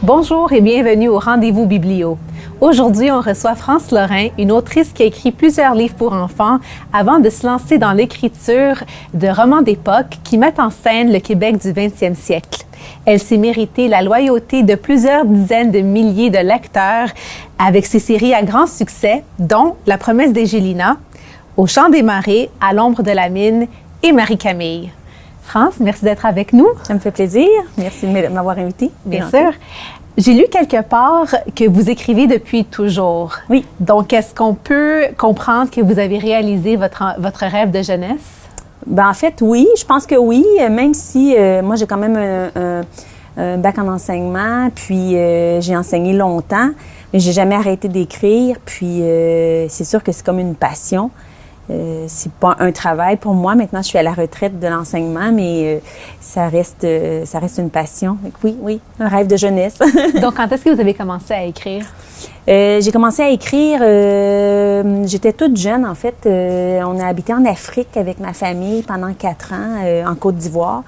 Bonjour et bienvenue au Rendez-vous Biblio. Aujourd'hui, on reçoit France Lorrain, une autrice qui a écrit plusieurs livres pour enfants avant de se lancer dans l'écriture de romans d'époque qui mettent en scène le Québec du 20e siècle. Elle s'est méritée la loyauté de plusieurs dizaines de milliers de lecteurs avec ses séries à grand succès, dont La promesse d'Égélina, Au chant des marées, À l'ombre de la mine et Marie-Camille. France, merci d'être avec nous. Ça me fait plaisir. Merci de m'avoir invitée. Bien sûr. J'ai lu quelque part que vous écrivez depuis toujours. Oui. Donc, est-ce qu'on peut comprendre que vous avez réalisé votre rêve de jeunesse? Ben, en fait, oui. Je pense que oui, même si moi, j'ai quand même un bac en enseignement, puis j'ai enseigné longtemps, mais j'ai jamais arrêté d'écrire. Puis c'est sûr que c'est comme une passion. C'est pas un travail pour moi. Maintenant, je suis à la retraite de l'enseignement, mais ça reste une passion. Donc, oui, un rêve de jeunesse. Donc, quand est-ce que vous avez commencé à écrire? J'ai commencé à écrire, j'étais toute jeune, en fait. On a habité en Afrique avec ma famille pendant 4 ans, en Côte d'Ivoire.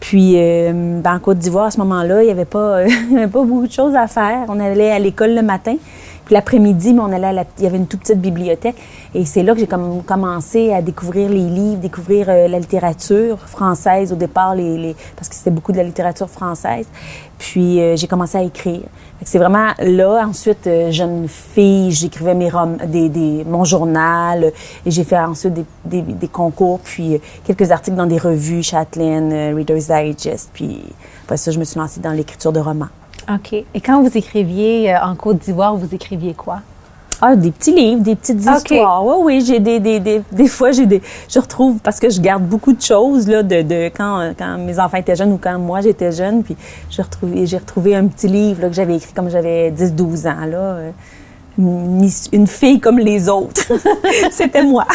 Puis, en Côte d'Ivoire, à ce moment-là, il n'y avait pas beaucoup de choses à faire. On allait à l'école le matin. Puis l'après-midi, il y avait une toute petite bibliothèque. Et c'est là que j'ai commencé à découvrir les livres, découvrir la littérature française au départ, parce que c'était beaucoup de la littérature française. Puis j'ai commencé à écrire. C'est vraiment là. Ensuite, jeune fille, j'écrivais mon journal. Et j'ai fait ensuite des concours, puis quelques articles dans des revues, Chatelaine, Reader's Digest. Puis après ça, je me suis lancée dans l'écriture de romans. OK. Et quand vous écriviez en Côte d'Ivoire, vous écriviez quoi? Ah, des petits livres, des petites histoires. Oui, j'ai des fois, je retrouve, parce que je garde beaucoup de choses, là, de quand mes enfants étaient jeunes ou quand moi j'étais jeune, puis j'ai retrouvé un petit livre, là, que j'avais écrit comme j'avais 10-12 ans, là. Une fille comme les autres. C'était moi.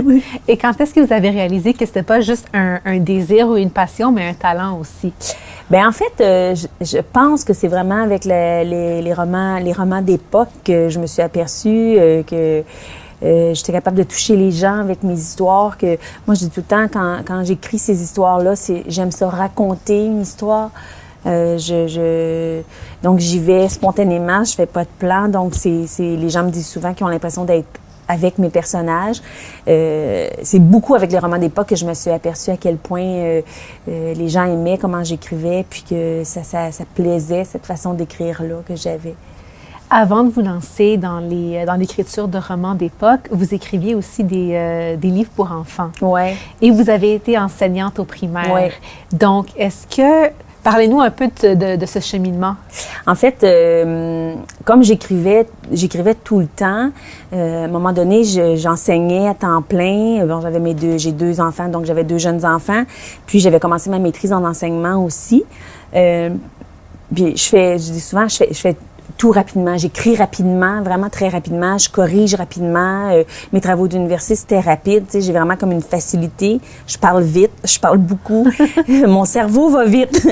Oui. Et quand est-ce que vous avez réalisé que c'était pas juste un désir ou une passion, mais un talent aussi? Bien, en fait, je pense que c'est vraiment avec les romans d'époque que je me suis aperçue que j'étais capable de toucher les gens avec mes histoires. Que moi, je dis tout le temps, quand j'écris ces histoires-là, j'aime ça raconter une histoire. Donc, j'y vais spontanément, je fais pas de plan. Donc, les gens me disent souvent qu'ils ont l'impression d'être avec mes personnages. C'est beaucoup avec les romans d'époque que je me suis aperçue à quel point les gens aimaient comment j'écrivais, puis que ça plaisait, cette façon d'écrire-là que j'avais. Avant de vous lancer dans l'écriture de romans d'époque, vous écriviez aussi des livres pour enfants. Oui. Et vous avez été enseignante au primaire. Oui. Donc, parlez-nous un peu de ce cheminement. En fait, comme j'écrivais tout le temps, à un moment donné, j'enseignais à temps plein. Bon, j'ai 2 enfants, donc j'avais 2 jeunes enfants. Puis j'avais commencé ma maîtrise en enseignement aussi. Puis je dis souvent, je fais tout rapidement. J'écris rapidement, vraiment très rapidement. Je corrige rapidement. Mes travaux d'université, c'était rapide. Tu sais, j'ai vraiment comme une facilité. Je parle vite, je parle beaucoup. Mon cerveau va vite.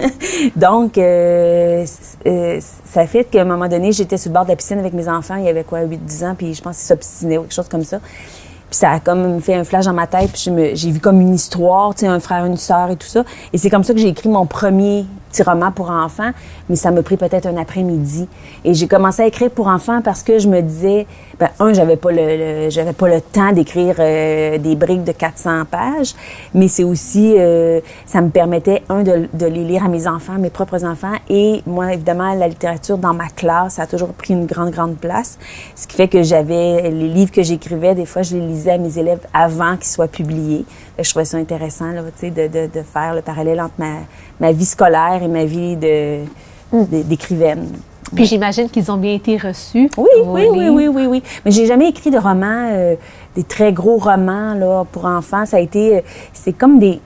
Donc, ça fait qu'à un moment donné, j'étais sur le bord de la piscine avec mes enfants. Il y avait 8-10 ans, puis je pense qu'ils s'obstinaient ou quelque chose comme ça. Puis ça a comme fait un flash dans ma tête. Puis j'ai vu comme une histoire, tu sais, un frère, une sœur et tout ça. Et c'est comme ça que j'ai écrit mon premier petit roman pour enfants. Mais ça m'a pris peut-être un après-midi. Et j'ai commencé à écrire pour enfants parce que je me disais, j'avais pas le temps d'écrire des briques de 400 pages. Mais c'est aussi, ça me permettait, de les lire à mes enfants, mes propres enfants. Et moi, évidemment, la littérature dans ma classe, ça a toujours pris une grande, grande place. Ce qui fait que j'avais les livres que j'écrivais, des fois, je les lisais à mes élèves avant qu'ils soient publiés. Je trouvais ça intéressant, là, tu sais, de faire le parallèle entre ma vie scolaire et ma vie d'écrivaine. Puis j'imagine qu'ils ont bien été reçus. Oui. Mais j'ai jamais écrit de romans, des très gros romans là pour enfants. C'est comme des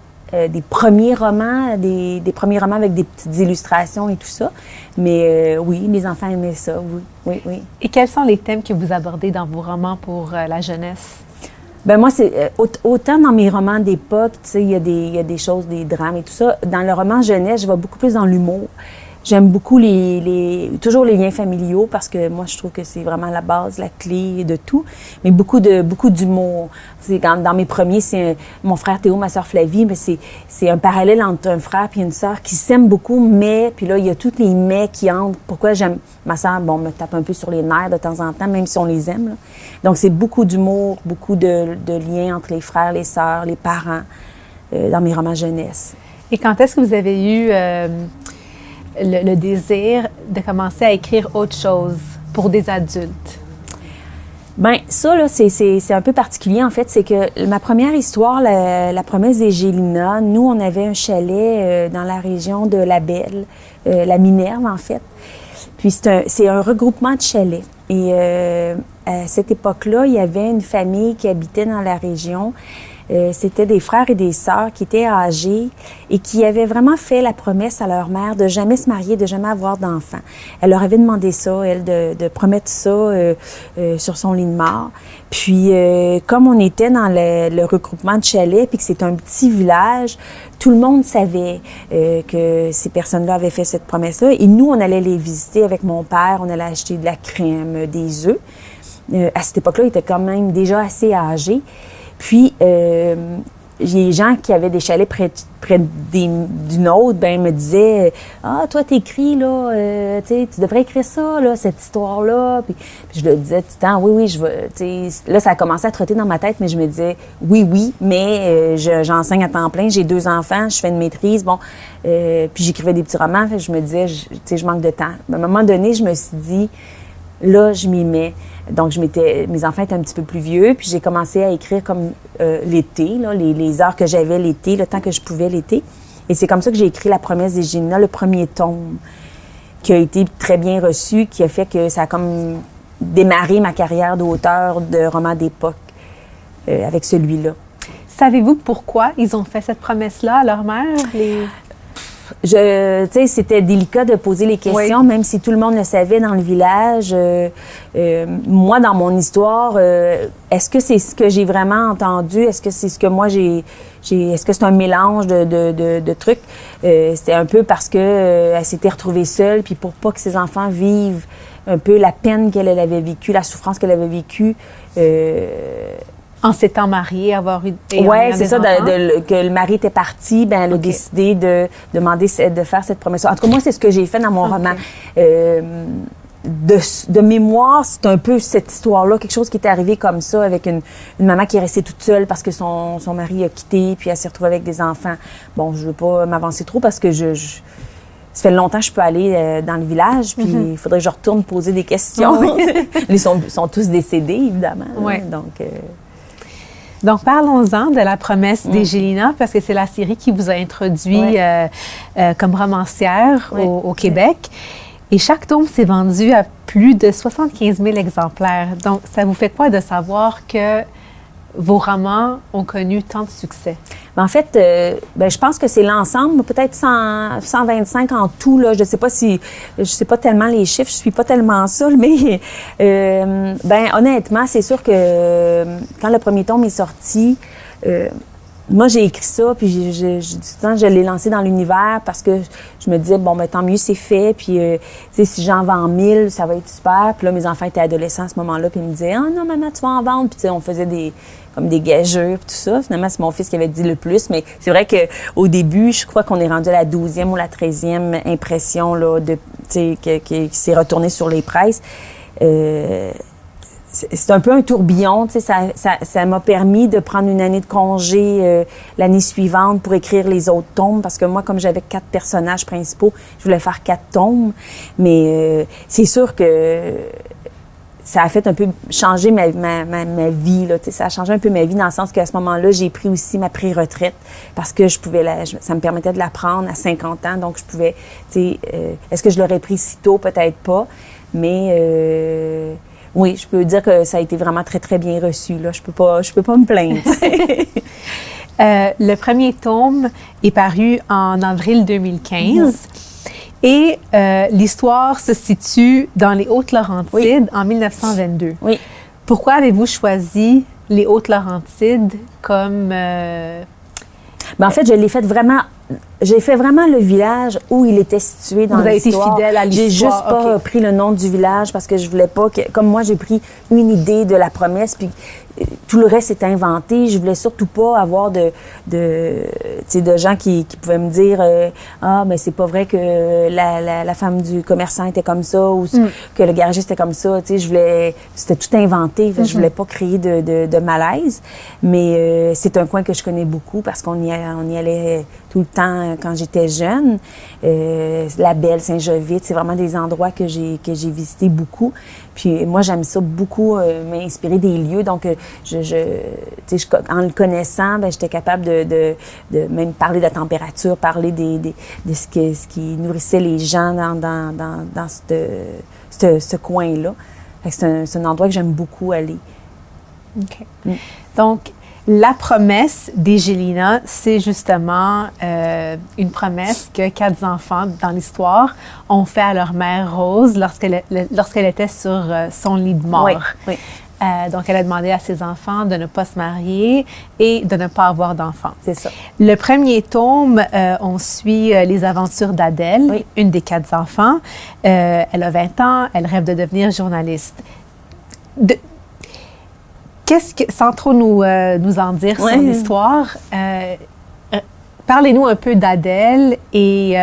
premiers romans, des premiers romans avec des petites illustrations et tout ça. Mais oui, les enfants aimaient ça, oui. Et quels sont les thèmes que vous abordez dans vos romans pour la jeunesse? Ben moi, c'est autant dans mes romans d'époque, tu sais, il y a des choses, des drames et tout ça. Dans le roman jeunesse, je vais beaucoup plus dans l'humour. J'aime beaucoup toujours les liens familiaux parce que moi, je trouve que c'est vraiment la base, la clé de tout. Mais beaucoup d'humour. Dans mes premiers, c'est mon frère Théo, ma sœur Flavie, mais c'est un parallèle entre un frère et une sœur qui s'aiment beaucoup, mais, puis là, il y a tous les mais qui entrent. Pourquoi j'aime ma sœur, me tape un peu sur les nerfs de temps en temps, même si on les aime, là. Donc, c'est beaucoup d'humour, beaucoup de liens entre les frères, les sœurs, les parents, dans mes romans jeunesse. Et quand est-ce que vous avez eu le désir de commencer à écrire autre chose pour des adultes? Bien, ça, là, c'est un peu particulier, en fait. C'est que ma première histoire, la promesse des Gélina, nous, on avait un chalet dans la région de La Belle, la Minerve, en fait. Puis c'est un regroupement de chalets. Et à cette époque-là, il y avait une famille qui habitait dans la région. C'était des frères et des sœurs qui étaient âgés et qui avaient vraiment fait la promesse à leur mère de jamais se marier, de jamais avoir d'enfants. Elle leur avait demandé ça, elle, de promettre ça sur son lit de mort. Puis, comme on était dans le regroupement de chalets, puis que c'est un petit village, tout le monde savait que ces personnes-là avaient fait cette promesse-là. Et nous, on allait les visiter avec mon père, on allait acheter de la crème, des œufs. À cette époque-là, il était quand même déjà assez âgé. Puis, les gens qui avaient des chalets près d'une autre, me disaient « Ah, toi, t'écris, là, tu devrais écrire ça, là, cette histoire-là. » Puis je le disais tout le temps « Oui, je veux. » Là, ça a commencé à trotter dans ma tête, mais je me disais « Oui, mais j'enseigne à temps plein, j'ai 2 enfants, je fais une maîtrise, bon. » Puis j'écrivais des petits romans, fait, je me disais « Je manque de temps. » À un moment donné, je me suis dit « Là, je m'y mets. » Donc, mes enfants étaient un petit peu plus vieux, puis j'ai commencé à écrire comme l'été, là, les heures que j'avais l'été, le temps que je pouvais l'été. Et c'est comme ça que j'ai écrit La promesse des Gélina, le premier tome, qui a été très bien reçu, qui a fait que ça a comme démarré ma carrière d'auteur de romans d'époque avec celui-là. Savez-vous pourquoi ils ont fait cette promesse-là à leur mère? Tu sais, c'était délicat de poser les questions, oui. Même si tout le monde le savait dans le village. Moi, dans mon histoire, est-ce que c'est ce que j'ai vraiment entendu? Est-ce que c'est ce que moi est-ce que c'est un mélange de trucs? C'était un peu parce que elle s'était retrouvée seule, puis pour pas que ses enfants vivent un peu la peine qu'elle avait vécue, la souffrance qu'elle avait vécue. En s'étant mariée, avoir eu oui, c'est ça, que le mari était parti, elle a décidé de demander de faire cette promesse. En tout cas, moi, c'est ce que j'ai fait dans mon roman. De mémoire, c'est un peu cette histoire-là, quelque chose qui est arrivé comme ça, avec une maman qui est restée toute seule parce que son mari a quitté, puis elle s'est retrouvée avec des enfants. Bon, je veux pas m'avancer trop parce que ça fait longtemps que je peux aller dans le village, puis il faudrait que je retourne poser des questions. Ils sont tous décédés, évidemment. Ouais. Donc, parlons-en de La promesse des Gélina, parce que c'est la série qui vous a introduit comme romancière au Québec. Et chaque tome s'est vendu à plus de 75 000 exemplaires. Donc, ça vous fait quoi de savoir que vos romans ont connu tant de succès? En fait, je pense que c'est l'ensemble, peut-être 125 en tout, là. Je sais pas tellement les chiffres, je suis pas tellement ça, mais honnêtement, c'est sûr que quand le premier tome est sorti, moi, j'ai écrit ça, puis je l'ai lancé dans l'univers parce que je me disais, tant mieux, c'est fait, puis, si j'en vends 1000, ça va être super. Puis là, mes enfants étaient adolescents à ce moment-là, puis ils me disaient, « Ah non, maman, tu vas en vendre. » Puis, on faisait des gageurs, tout ça. Finalement, c'est mon fils qui avait dit le plus, mais c'est vrai qu'au début, je crois qu'on est rendu à la 12e ou la 13e impression, là, qui s'est retournée sur les presses. C'est un peu un tourbillon, tu sais, ça m'a permis de prendre une année de congé l'année suivante pour écrire les autres tomes, parce que moi, comme j'avais 4 personnages principaux, je voulais faire 4 tomes, mais c'est sûr que ça a fait un peu changer ma vie, là, tu sais, ça a changé un peu ma vie dans le sens qu'à ce moment-là, j'ai pris aussi ma pré-retraite parce que ça me permettait de la prendre à 50 ans, donc je pouvais, tu sais, est-ce que je l'aurais pris si tôt? Peut-être pas, mais... oui, je peux dire que ça a été vraiment très, très bien reçu. Là. Je peux pas me plaindre. Le premier tome est paru en avril 2015 et l'histoire se situe dans les Hautes-Laurentides en 1922. Oui. Pourquoi avez-vous choisi les Hautes-Laurentides comme... en fait, je l'ai faite vraiment j'ai fait vraiment le village où il était situé dans l'histoire. Vous avez été fidèle à l'histoire. J'ai juste pas pris le nom du village parce que je voulais pas que... Comme moi, j'ai pris une idée de la promesse, puis tout le reste est inventé. Je voulais surtout pas avoir de gens qui pouvaient me dire mais c'est pas vrai que la femme du commerçant était comme ça ou que le garagiste était comme ça. C'était tout inventé. Je voulais pas créer de malaise. Mais c'est un coin que je connais beaucoup parce qu'on y allait tout le temps quand j'étais jeune. La Belle, Saint-Jovite, c'est vraiment des endroits que j'ai visités beaucoup. Puis moi, j'aime ça beaucoup, m'inspirer des lieux. Donc, en le connaissant, j'étais capable de même parler de la température, parler de ce qui nourrissait les gens dans ce coin-là. C'est un endroit que j'aime beaucoup aller. OK. Donc, la promesse d'Egelina, c'est justement une promesse que 4 enfants dans l'histoire ont fait à leur mère Rose lorsqu'elle était sur son lit de mort. Oui, oui. Donc, elle a demandé à ses enfants de ne pas se marier et de ne pas avoir d'enfants. C'est ça. Le premier tome, on suit les aventures d'Adèle, une des 4 enfants. Elle a 20 ans, elle rêve de devenir journaliste. Sans trop nous en dire sur l'histoire, parlez-nous un peu d'Adèle et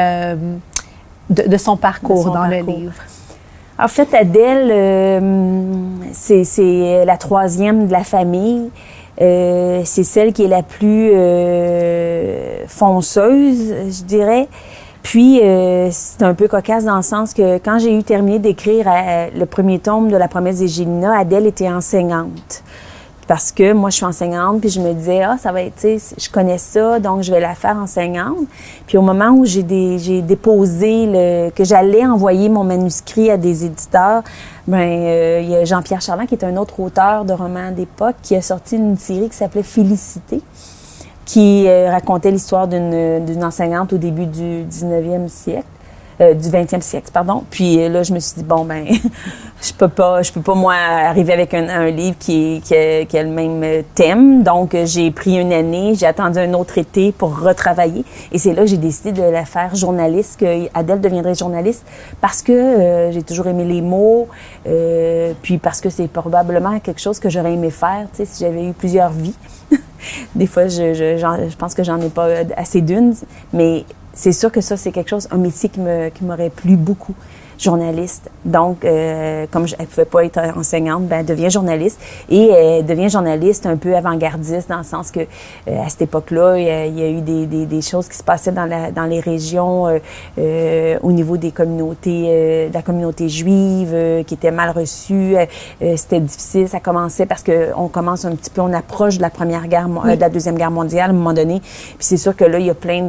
de son parcours dans le livre. En fait, Adèle, c'est la 3e de la famille. C'est celle qui est la plus fonceuse, je dirais. Puis, c'est un peu cocasse dans le sens que quand j'ai eu terminé d'écrire le premier tome de La promesse d'Egelina, Adèle était enseignante. Parce que moi, je suis enseignante, puis je me disais, ça va être, tu sais, je connais ça, donc je vais la faire enseignante. Puis au moment où j'ai déposé que j'allais envoyer mon manuscrit à des éditeurs, il y a Jean-Pierre Charland, qui est un autre auteur de romans d'époque, qui a sorti une série qui s'appelait Félicité, qui racontait l'histoire d'une enseignante au début du 19e siècle. Du 20e siècle, pardon. Puis là, je me suis dit, je peux pas, moi, arriver avec un livre qui a le même thème. Donc, j'ai pris une année, j'ai attendu un autre été pour retravailler. Et c'est là que j'ai décidé de la faire journaliste, que Adèle deviendrait journaliste, parce que j'ai toujours aimé les mots, puis parce que c'est probablement quelque chose que j'aurais aimé faire, tu sais, si j'avais eu plusieurs vies. Des fois, je pense que j'en ai pas assez d'une, mais c'est sûr que ça, c'est quelque chose, un métier qui m'aurait plu beaucoup, journaliste. Donc, comme elle ne pouvait pas être enseignante, elle devient journaliste. Et elle devient journaliste un peu avant-gardiste, dans le sens que à cette époque-là, il y a eu des choses qui se passaient dans les régions au niveau des communautés, de la communauté juive, qui étaient mal reçues. C'était difficile, ça commençait parce qu'on commence un petit peu, on approche de de la Deuxième Guerre mondiale à un moment donné. Puis c'est sûr que là, il y a plein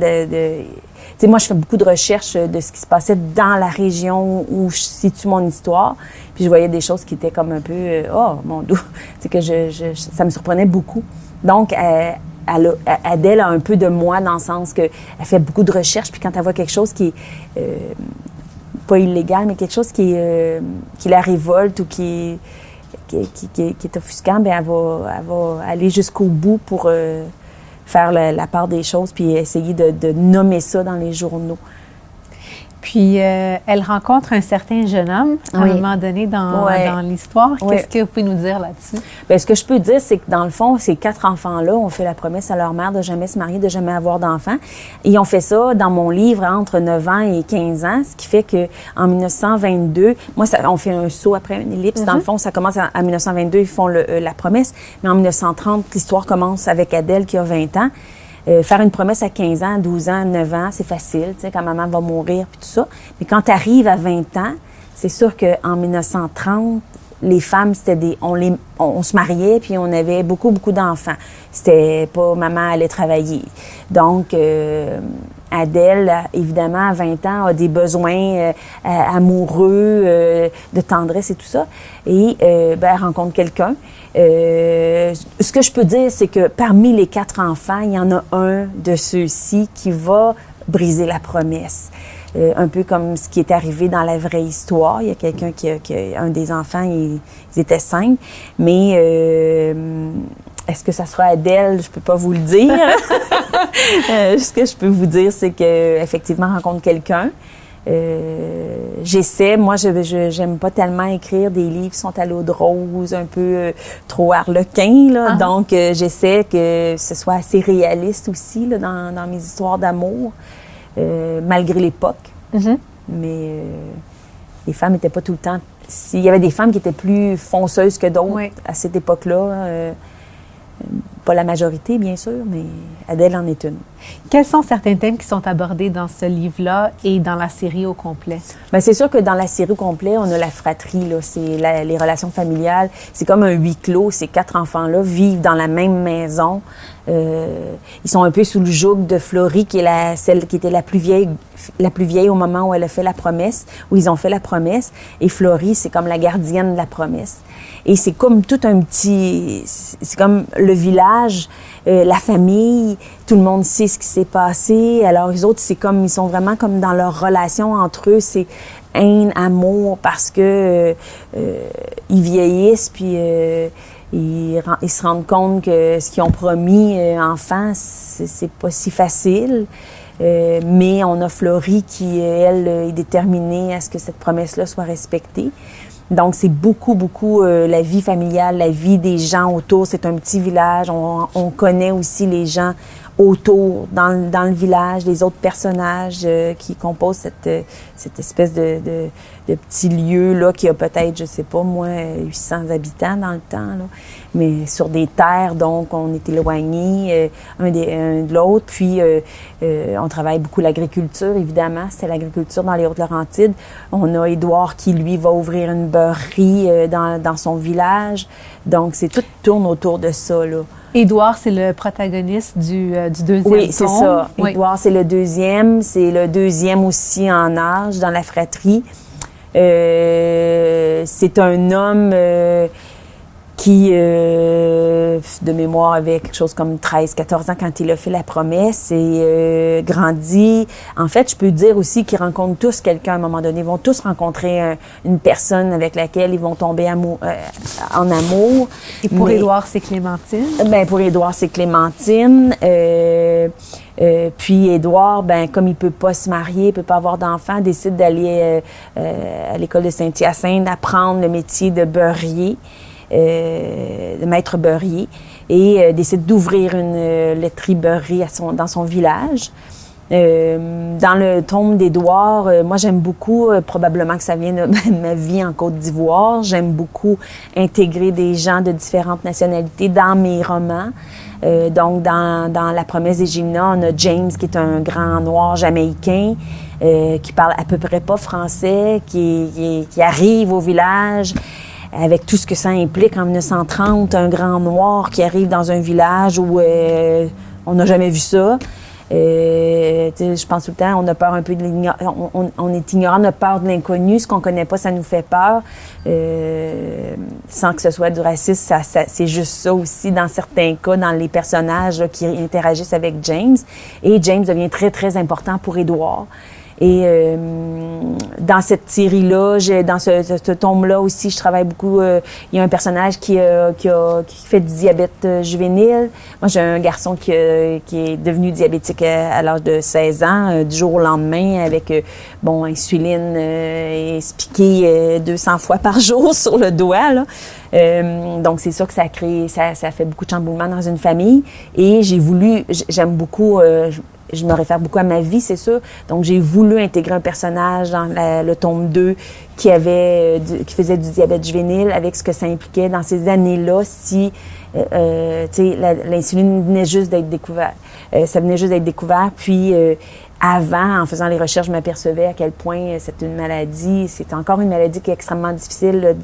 tu sais, moi, je fais beaucoup de recherches de ce qui se passait dans la région où je situe mon histoire. Puis je voyais des choses qui étaient comme un peu, mon Dieu, c'est que ça me surprenait beaucoup. Donc, Adèle a un peu de moi dans le sens que elle fait beaucoup de recherches. Puis quand elle voit quelque chose qui est pas illégal, mais quelque chose qui la révolte ou qui est offusquant, elle va aller jusqu'au bout pour faire la part des choses, puis essayer de nommer ça dans les journaux. Puis, elle rencontre un certain jeune homme à un moment donné dans l'histoire. Qu'est-ce que vous pouvez nous dire là-dessus? Bien, ce que je peux dire, c'est que dans le fond, ces 4 enfants-là ont fait la promesse à leur mère de jamais se marier, de jamais avoir d'enfants. Ils ont fait ça dans mon livre entre 9 ans et 15 ans, ce qui fait qu'en 1922, moi, on fait un saut après une ellipse. Dans le fond, ça commence à 1922, ils font la promesse. Mais en 1930, l'histoire commence avec Adèle qui a 20 ans. Faire une promesse à 15 ans, 12 ans, 9 ans, c'est facile, tu sais, quand maman va mourir puis tout ça. Mais quand tu arrives à 20 ans, c'est sûr qu'en 1930, les femmes, c'était on se mariait puis on avait beaucoup, beaucoup d'enfants. C'était pas maman allait travailler. Donc, Adèle, évidemment, à 20 ans, a des besoins amoureux, de tendresse et tout ça. Et elle rencontre quelqu'un. Ce que je peux dire, c'est que parmi les 4 enfants, il y en a un de ceux-ci qui va briser la promesse. Un peu comme ce qui est arrivé dans la vraie histoire. Il y a quelqu'un un des enfants, ils étaient 5, mais Est-ce que ça sera Adèle? Je peux pas vous le dire. Ce que je peux vous dire, c'est qu'effectivement, rencontre quelqu'un. J'essaie, moi, j'aime pas tellement écrire des livres qui sont à l'eau de rose, un peu trop harlequins, là. Donc, j'essaie que ce soit assez réaliste aussi, là, dans mes histoires d'amour, malgré l'époque. Mais les femmes n'étaient pas tout le temps... Il y avait des femmes qui étaient plus fonceuses que d'autres à cette époque-là. Pas la majorité, bien sûr, mais Adèle en est une. Quels sont certains thèmes qui sont abordés dans ce livre-là et dans la série au complet? Bien, c'est sûr que dans la série au complet, on a la fratrie, là, c'est les relations familiales. C'est comme un huis clos. Ces 4 enfants-là vivent dans la même maison. Ils sont un peu sous le joug de Florie, qui est celle qui était la plus vieille au moment où elle a fait la promesse, où ils ont fait la promesse. Et Florie, c'est comme la gardienne de la promesse. Et c'est comme tout un petit... C'est comme le village, la famille, tout le monde sait ce qui s'est passé. Alors, les autres, c'est comme... Ils sont vraiment comme dans leur relation entre eux. C'est haine, amour, parce que ils vieillissent, puis... Ils se rendent compte que ce qu'ils ont promis enfant, c'est pas si facile. Mais on a Florie qui, elle, est déterminée à ce que cette promesse-là soit respectée. Donc, c'est beaucoup, beaucoup la vie familiale, la vie des gens autour. C'est un petit village. On connaît aussi les gens autour, dans le village, les autres personnages qui composent cette espèce de petit lieu-là qui a peut-être, je sais pas moi, 800 habitants dans le temps, là. Mais sur des terres, donc on est éloignés un de l'autre. Puis on travaille beaucoup l'agriculture, évidemment. C'était l'agriculture dans les Hautes-Laurentides. On a Édouard qui, lui, va ouvrir une beurrerie dans son village. Donc, tout tourne autour de ça, là. Édouard, c'est le protagoniste du deuxième tome. Oui, c'est ça. Oui. Édouard, c'est le deuxième. C'est le deuxième aussi en âge dans la fratrie. C'est un homme qui, de mémoire, avait quelque chose comme 13-14 ans quand il a fait la promesse et grandit. En fait, je peux dire aussi qu'ils rencontrent tous quelqu'un à un moment donné. Ils vont tous rencontrer une personne avec laquelle ils vont tomber en amour. Et pour Édouard, c'est Clémentine? Ben, pour Édouard, c'est Clémentine. Puis Édouard, ben comme il peut pas se marier, il peut pas avoir d'enfants, décide d'aller à l'école de Saint-Hyacinthe apprendre le métier de beurrier. De maître beurrier, et décide d'ouvrir une laiterie-beurrerie dans son village. Dans le tome d'Édouard, moi j'aime beaucoup, probablement que ça vient de ma vie en Côte d'Ivoire, j'aime beaucoup intégrer des gens de différentes nationalités dans mes romans. Donc dans La promesse des Gymnas, on a James qui est un grand noir jamaïcain, qui parle à peu près pas français, qui arrive au village avec tout ce que ça implique. En 1930, un grand noir qui arrive dans un village où on n'a jamais vu ça. Je pense tout le temps, on a peur un peu de l'ignorance. On est ignorant, on a peur de l'inconnu. Ce qu'on connaît pas, ça nous fait peur. Sans que ce soit du racisme, c'est juste ça aussi dans certains cas, dans les personnages là, qui interagissent avec James. Et James devient très, très important pour Édouard. Et dans cette série-là, dans ce tome-là aussi, je travaille beaucoup. Il y a un personnage qui fait du diabète juvénile. Moi, j'ai un garçon qui est devenu diabétique à l'âge de 16 ans, du jour au lendemain, avec insuline et se piquer 200 fois par jour sur le doigt, là. Donc, c'est sûr que ça fait beaucoup de chamboulements dans une famille. Et j'aime beaucoup... je me réfère beaucoup à ma vie, c'est sûr. Donc, j'ai voulu intégrer un personnage dans le tome 2 qui faisait du diabète juvénile, avec ce que ça impliquait dans ces années-là, si, l'insuline venait juste d'être découverte. Ça venait juste d'être découvert. Puis, avant, en faisant les recherches, je m'apercevais à quel point c'est une maladie. C'est encore une maladie qui est extrêmement difficile,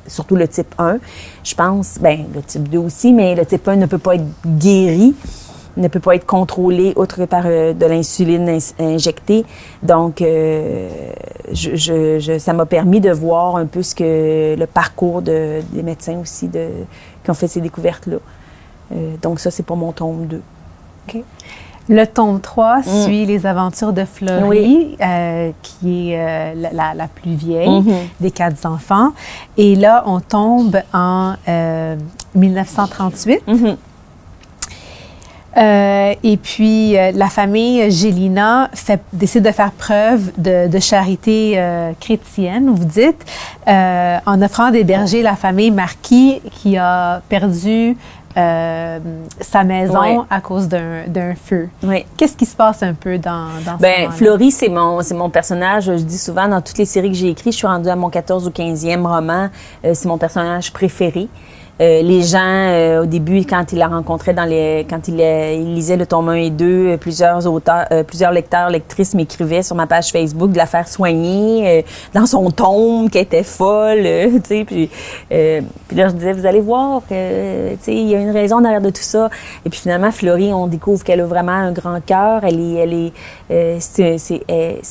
surtout le type 1. Je pense, le type 2 aussi, mais le type 1 ne peut pas être guéri, ne peut pas être contrôlé autre que par de l'insuline injectée. Donc, ça m'a permis de voir un peu le parcours des médecins aussi qui ont fait ces découvertes-là. Donc, ça, c'est pour mon tome 2. OK. Le tome 3 suit les aventures de Florie, qui est la plus vieille des 4 enfants. Et là, on tombe en 1938. Et puis, la famille Gélina décide de faire preuve de charité chrétienne, vous dites, en offrant d'héberger la famille Marquis qui a perdu sa maison à cause d'un feu. Qu'est-ce qui se passe un peu dans ce moment-là? Florie, c'est mon personnage. Je dis souvent, dans toutes les séries que j'ai écrites, je suis rendue à mon 14 ou 15e roman. C'est mon personnage préféré. Les gens, au début, quand il la rencontrait quand il lisait le tome 1 et 2, plusieurs lecteurs, lectrices m'écrivaient sur ma page Facebook de la faire soigner dans son tome, qu'elle était folle, tu sais. Puis là, je disais, vous allez voir que, tu sais, il y a une raison derrière de tout ça. Et puis finalement, Florie, on découvre qu'elle a vraiment un grand cœur. C'est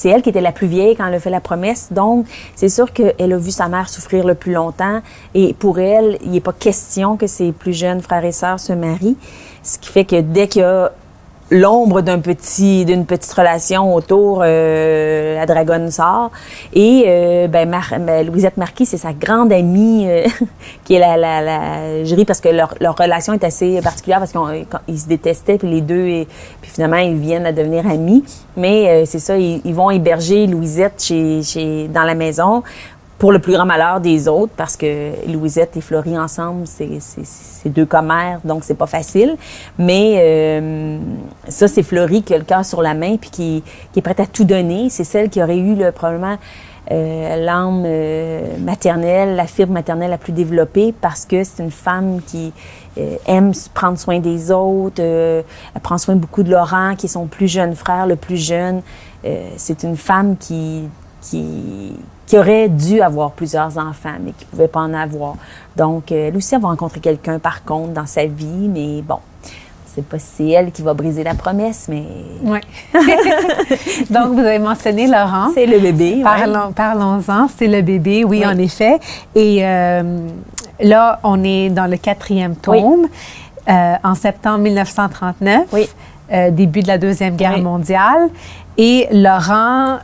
elle qui était la plus vieille quand elle a fait la promesse. Donc, c'est sûr qu'elle a vu sa mère souffrir le plus longtemps. Et pour elle, il n'est pas question que ses plus jeunes frères et sœurs se marient. Ce qui fait que dès qu'il y a l'ombre d'une petite relation autour, la dragonne sort. Et Louisette Marquis, c'est sa grande amie qui est je ris parce que leur relation est assez particulière parce qu'ils se détestaient, puis les deux, puis finalement, ils viennent à devenir amis. Mais c'est ça, ils vont héberger Louisette dans la maison pour le plus grand malheur des autres, parce que Louisette et Florie ensemble, c'est 2 commères, donc c'est pas facile. Mais ça, c'est Florie qui a le cœur sur la main puis qui est prête à tout donner. C'est celle qui aurait eu probablement l'âme maternelle, la fibre maternelle la plus développée, parce que c'est une femme qui aime prendre soin des autres. Elle prend soin beaucoup de Laurent, qui est son plus jeune frère, le plus jeune. C'est une femme qui aurait dû avoir plusieurs enfants, mais qui ne pouvait pas en avoir. Donc, elle aussi, elle va rencontrer quelqu'un, par contre, dans sa vie, mais bon, c'est pas si c'est elle qui va briser la promesse, mais... Oui. Donc, vous avez mentionné Laurent. C'est le bébé. Parlons-en, c'est le bébé, oui, en effet. Et là, on est dans le 4e tome, en septembre 1939, début de la Deuxième Guerre mondiale. Et Laurent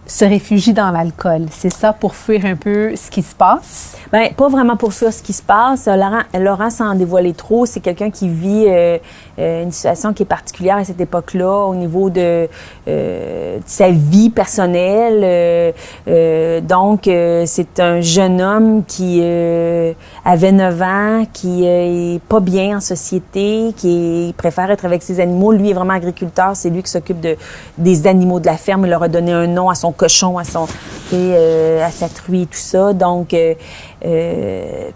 se réfugie dans l'alcool. C'est ça, pour fuir un peu ce qui se passe? Bien, pas vraiment pour fuir ce qui se passe. Laurent, sans en dévoiler trop, c'est quelqu'un qui vit une situation qui est particulière à cette époque-là au niveau de sa vie personnelle. Donc, c'est un jeune homme qui avait 9 ans, qui est pas bien en société, qui préfère être avec ses animaux. Lui est vraiment agriculteur. C'est lui qui s'occupe des animaux de la ferme. Il leur a donné un nom à son cochon, à sa truie et tout ça. Donc,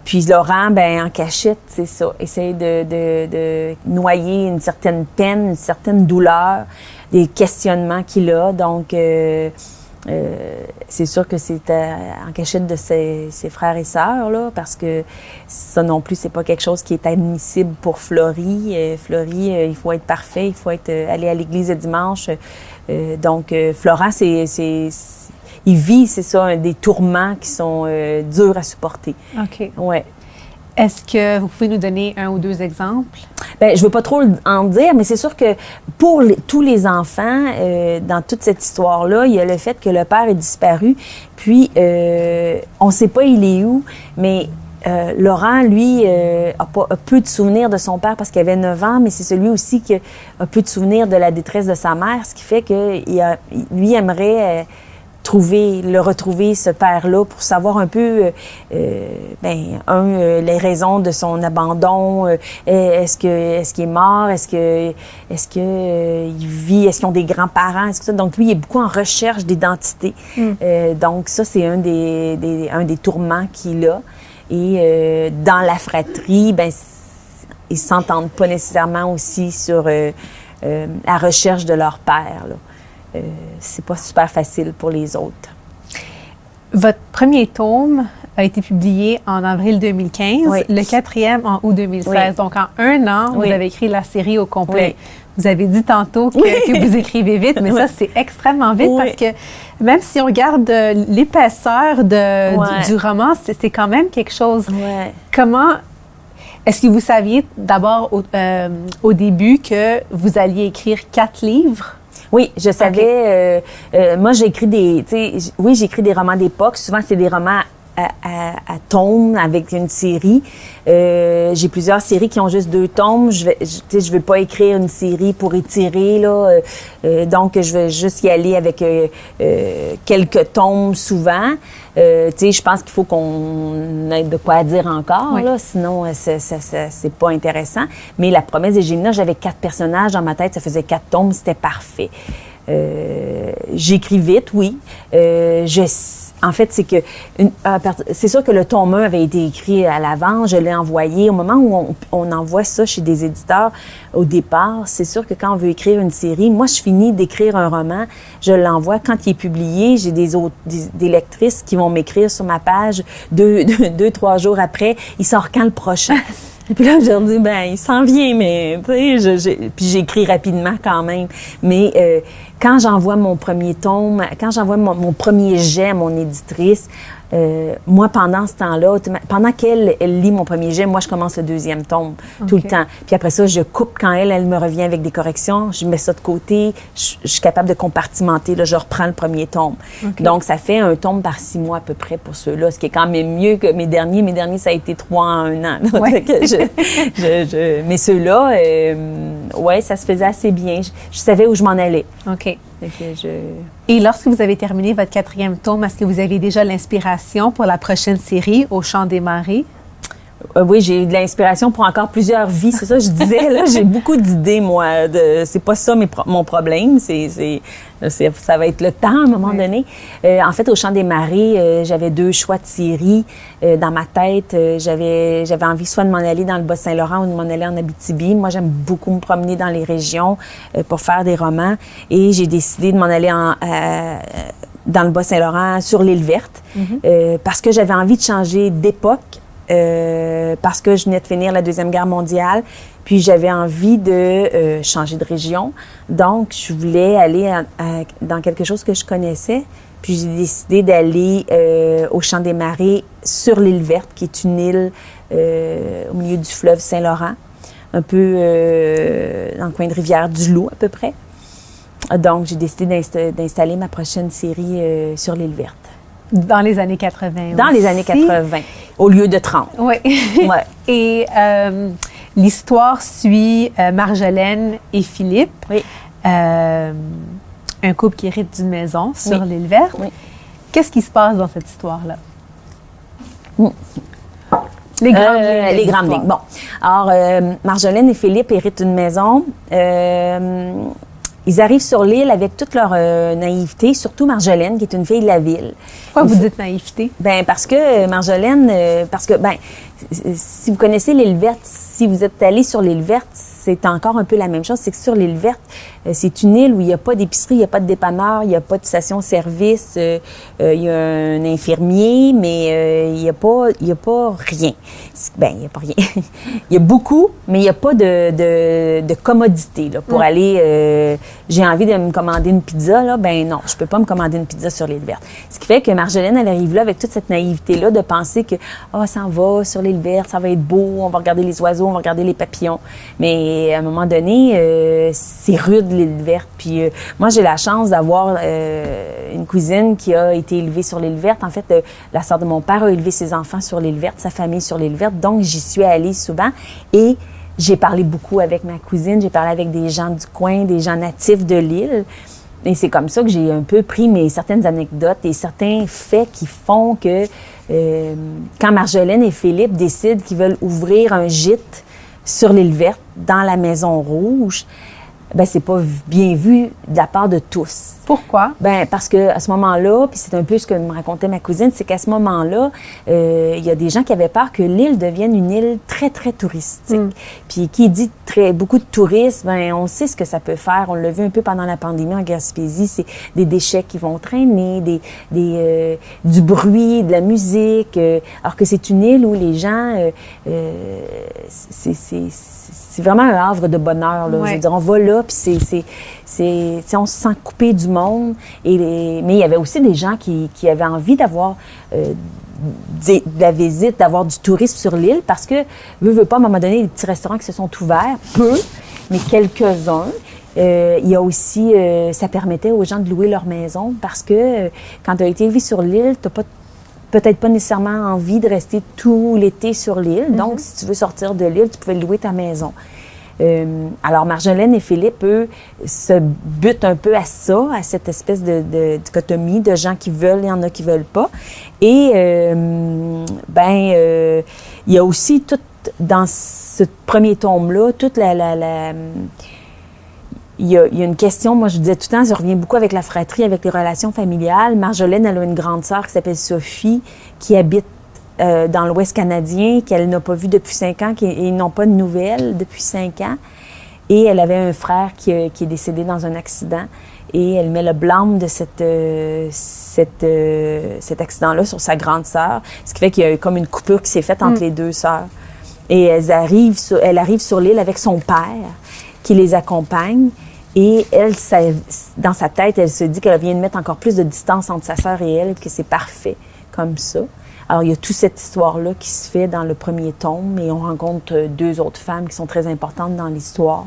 puis Laurent, en cachette, c'est ça, essaye de noyer une certaine peine, une certaine douleur, des questionnements qu'il a. Donc, c'est sûr que c'est en cachette de ses frères et sœurs, là, parce que ça non plus, c'est pas quelque chose qui est admissible pour Florie. Florie, il faut être parfait, il faut aller à l'église le dimanche. Donc, Florent, il vit, c'est ça, des tourments qui sont durs à supporter. OK. Ouais. Est-ce que vous pouvez nous donner 1 ou 2 exemples? Bien, je ne veux pas trop en dire, mais c'est sûr que pour tous les enfants, dans toute cette histoire-là, il y a le fait que le père est disparu, puis on ne sait pas il est où, mais Laurent, lui, a peu de souvenirs de son père parce qu'il avait 9 ans, mais c'est celui aussi qui a peu de souvenirs de la détresse de sa mère, ce qui fait que lui aimerait retrouver ce père-là pour savoir un peu, les raisons de son abandon. Est-ce qu'il est mort? Est-ce qu'il vit? Est-ce qu'ils ont des grands-parents? Donc, lui, il est beaucoup en recherche d'identité. Donc, ça, c'est un des tourments qu'il a. Et dans la fratrie, ils ne s'entendent pas nécessairement aussi sur la recherche de leur père, là. C'est pas super facile pour les autres. Votre premier tome a été publié en avril 2015, le 4e en août 2016. Donc, en 1 an, vous avez écrit la série au complet. Vous avez dit tantôt que vous écrivez vite, mais ça, c'est extrêmement vite parce que même si on regarde l'épaisseur du roman, c'est quand même quelque chose. Comment... Est-ce que vous saviez d'abord au début que vous alliez écrire 4 livres? Oui, je savais. Moi, j'écris j'écris des romans d'époque. Souvent, c'est des romans à tomes avec une série. J'ai plusieurs séries qui ont juste 2 tomes. Je veux pas écrire une série pour étirer là. Donc, je vais juste y aller avec quelques tomes souvent. Je pense qu'il faut qu'on ait de quoi dire encore, là, sinon c'est pas intéressant. Mais La promesse des Gémenas, j'avais 4 personnages dans ma tête, ça faisait 4 tomes, c'était parfait. J'écris vite, oui. En fait, c'est que c'est sûr que le tome 1 avait été écrit à l'avance, je l'ai envoyé. Au moment où on envoie ça chez des éditeurs, au départ, c'est sûr que quand on veut écrire une série, moi, je finis d'écrire un roman, je l'envoie. Quand il est publié, j'ai des lectrices qui vont m'écrire sur ma page 2-3 jours après, il sort quand le prochain? Et puis là, je leur dis, il s'en vient, mais, tu sais, puis j'écris rapidement quand même. Mais quand j'envoie mon premier tome, quand j'envoie mon premier jet à mon éditrice, moi, pendant ce temps-là, pendant qu'elle lit mon premier jet, moi, je commence le 2e tome tout le temps. Puis après ça, je coupe quand elle me revient avec des corrections, je mets ça de côté, je suis capable de compartimenter, là, je reprends le premier tome. Donc, ça fait un tome par 6 mois à peu près pour ceux-là, ce qui est quand même mieux que mes derniers. Mes derniers, ça a été 3 en 1 an. Ouais. Mais ceux-là, ça se faisait assez bien. Je savais où je m'en allais. OK. Et lorsque vous avez terminé votre 4e tome, est-ce que vous avez déjà l'inspiration pour la prochaine série, Au Chant des Marées? Oui, j'ai eu de l'inspiration pour encore plusieurs vies. C'est ça que je disais, là. J'ai beaucoup d'idées, moi. C'est pas ça mon problème. Ça va être le temps, à un moment donné. En fait, Au Chant des Marées, j'avais 2 choix de séries dans ma tête. J'avais envie soit de m'en aller dans le Bas-Saint-Laurent ou de m'en aller en Abitibi. Moi, j'aime beaucoup me promener dans les régions pour faire des romans. Et j'ai décidé de m'en aller dans le Bas-Saint-Laurent, sur l'île verte, parce que j'avais envie de changer d'époque. Parce que je venais de finir la Deuxième Guerre mondiale, puis j'avais envie de changer de région. Donc, je voulais aller dans quelque chose que je connaissais. Puis j'ai décidé d'aller au Chant des Marées sur l'île verte, qui est une île au milieu du fleuve Saint-Laurent, un peu dans le coin de Rivière-du-Loup à peu près. Donc, j'ai décidé d'installer ma prochaine série sur l'île verte. Dans les années 80 Dans les années 80, au lieu de 30. Oui. Ouais. Et l'histoire suit Marjolaine et Philippe, un couple qui hérite d'une maison sur l'île verte. Oui. Qu'est-ce qui se passe dans cette histoire-là? Les grandes lignes. Bon. Alors, Marjolaine et Philippe héritent une maison. Ils arrivent sur l'île avec toute leur naïveté, surtout Marjolaine, qui est une fille de la ville. Pourquoi vous dites naïveté? Parce que Marjolaine, si vous connaissez l'île verte, si vous êtes allé sur l'île verte, c'est encore un peu la même chose. C'est que sur l'île verte, c'est une île où il n'y a pas d'épicerie, il n'y a pas de dépanneur, il n'y a pas de station-service, il y a un infirmier, mais il n'y a pas rien. Il n'y a pas rien. Il y a beaucoup, mais il n'y a pas de commodité là, pour aller... j'ai envie de me commander une pizza, là, non, je peux pas me commander une pizza sur l'île verte. Ce qui fait que Marjolaine, elle arrive là avec toute cette naïveté-là de penser que ça en va sur l'île verte, ça va être beau, on va regarder les oiseaux, on va regarder les papillons. Mais à un moment donné, c'est rude l'île verte. Puis moi, j'ai la chance d'avoir une cousine qui a été élevée sur l'île verte. En fait, la sœur de mon père a élevé ses enfants sur l'île verte, sa famille sur l'île verte. Donc, j'y suis allée souvent et j'ai parlé beaucoup avec ma cousine. J'ai parlé avec des gens du coin, des gens natifs de l'île. Et c'est comme ça que j'ai un peu pris certaines anecdotes et certains faits qui font que quand Marjolaine et Philippe décident qu'ils veulent ouvrir un gîte sur l'île verte, dans la Maison Rouge, c'est pas bien vu de la part de tous. Pourquoi? Parce que à ce moment-là, puis c'est un peu ce que me racontait ma cousine, c'est qu'à ce moment-là, il y a des gens qui avaient peur que l'île devienne une île très, très touristique. Puis qui dit beaucoup de touristes, on sait ce que ça peut faire. On l'a vu un peu pendant la pandémie en Gaspésie, c'est des déchets qui vont traîner, du bruit, de la musique, alors que c'est une île où les gens, c'est vraiment un havre de bonheur. Là. Je veux dire, on va là, puis on se sent coupé du monde. Mais il y avait aussi des gens qui avaient envie d'avoir de la visite, d'avoir du tourisme sur l'île, parce que, veux pas, à un moment donné, les petits restaurants qui se sont ouverts, peu, mais quelques-uns. Il y a aussi, ça permettait aux gens de louer leur maison, parce que quand tu as été élevé sur l'île, tu n'as peut-être pas nécessairement envie de rester tout l'été sur l'île. Donc, si tu veux sortir de l'île, tu pouvais louer ta maison. Alors, Marjolaine et Philippe, eux, se butent un peu à ça, à cette espèce de dichotomie de gens qui veulent, il y en a qui veulent pas. Et, il y a aussi tout, dans ce premier tome-là, toute il y a une question, moi je disais tout le temps, je reviens beaucoup avec la fratrie, avec les relations familiales. Marjolaine, elle a une grande sœur qui s'appelle Sophie, qui habite dans l'Ouest canadien, qu'elle n'a pas vu depuis 5 ans, et n'ont pas de nouvelles depuis 5 ans. Et elle avait un frère qui est décédé dans un accident. Et elle met le blâme de cet accident-là sur sa grande sœur, ce qui fait qu'il y a comme une coupure qui s'est faite entre les deux sœurs. Et elle arrive sur l'île avec son père, qui les accompagne. Et elle, dans sa tête, elle se dit qu'elle vient de mettre encore plus de distance entre sa sœur et elle, que c'est parfait comme ça. Alors, il y a toute cette histoire-là qui se fait dans le premier tome, et on rencontre 2 autres femmes qui sont très importantes dans l'histoire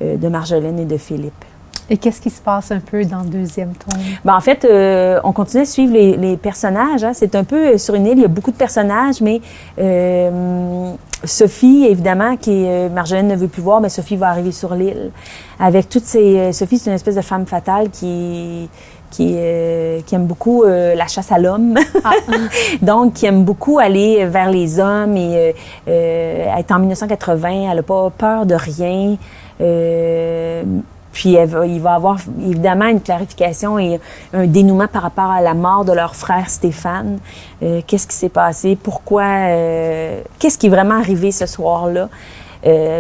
de Marjolaine et de Philippe. Et qu'est-ce qui se passe un peu dans le deuxième tome? En fait, on continue à suivre les personnages. Hein. C'est un peu sur une île, il y a beaucoup de personnages, mais Sophie, évidemment, Marjolaine ne veut plus voir, mais Sophie va arriver sur l'île. Avec toutes ces... Sophie, c'est une espèce de femme fatale qui aime beaucoup la chasse à l'homme. Donc, qui aime beaucoup aller vers les hommes et être en 1980. Elle n'a pas peur de rien. Puis, il va avoir évidemment une clarification et un dénouement par rapport à la mort de leur frère Stéphane. Qu'est-ce qui s'est passé? Pourquoi? Qu'est-ce qui est vraiment arrivé ce soir-là?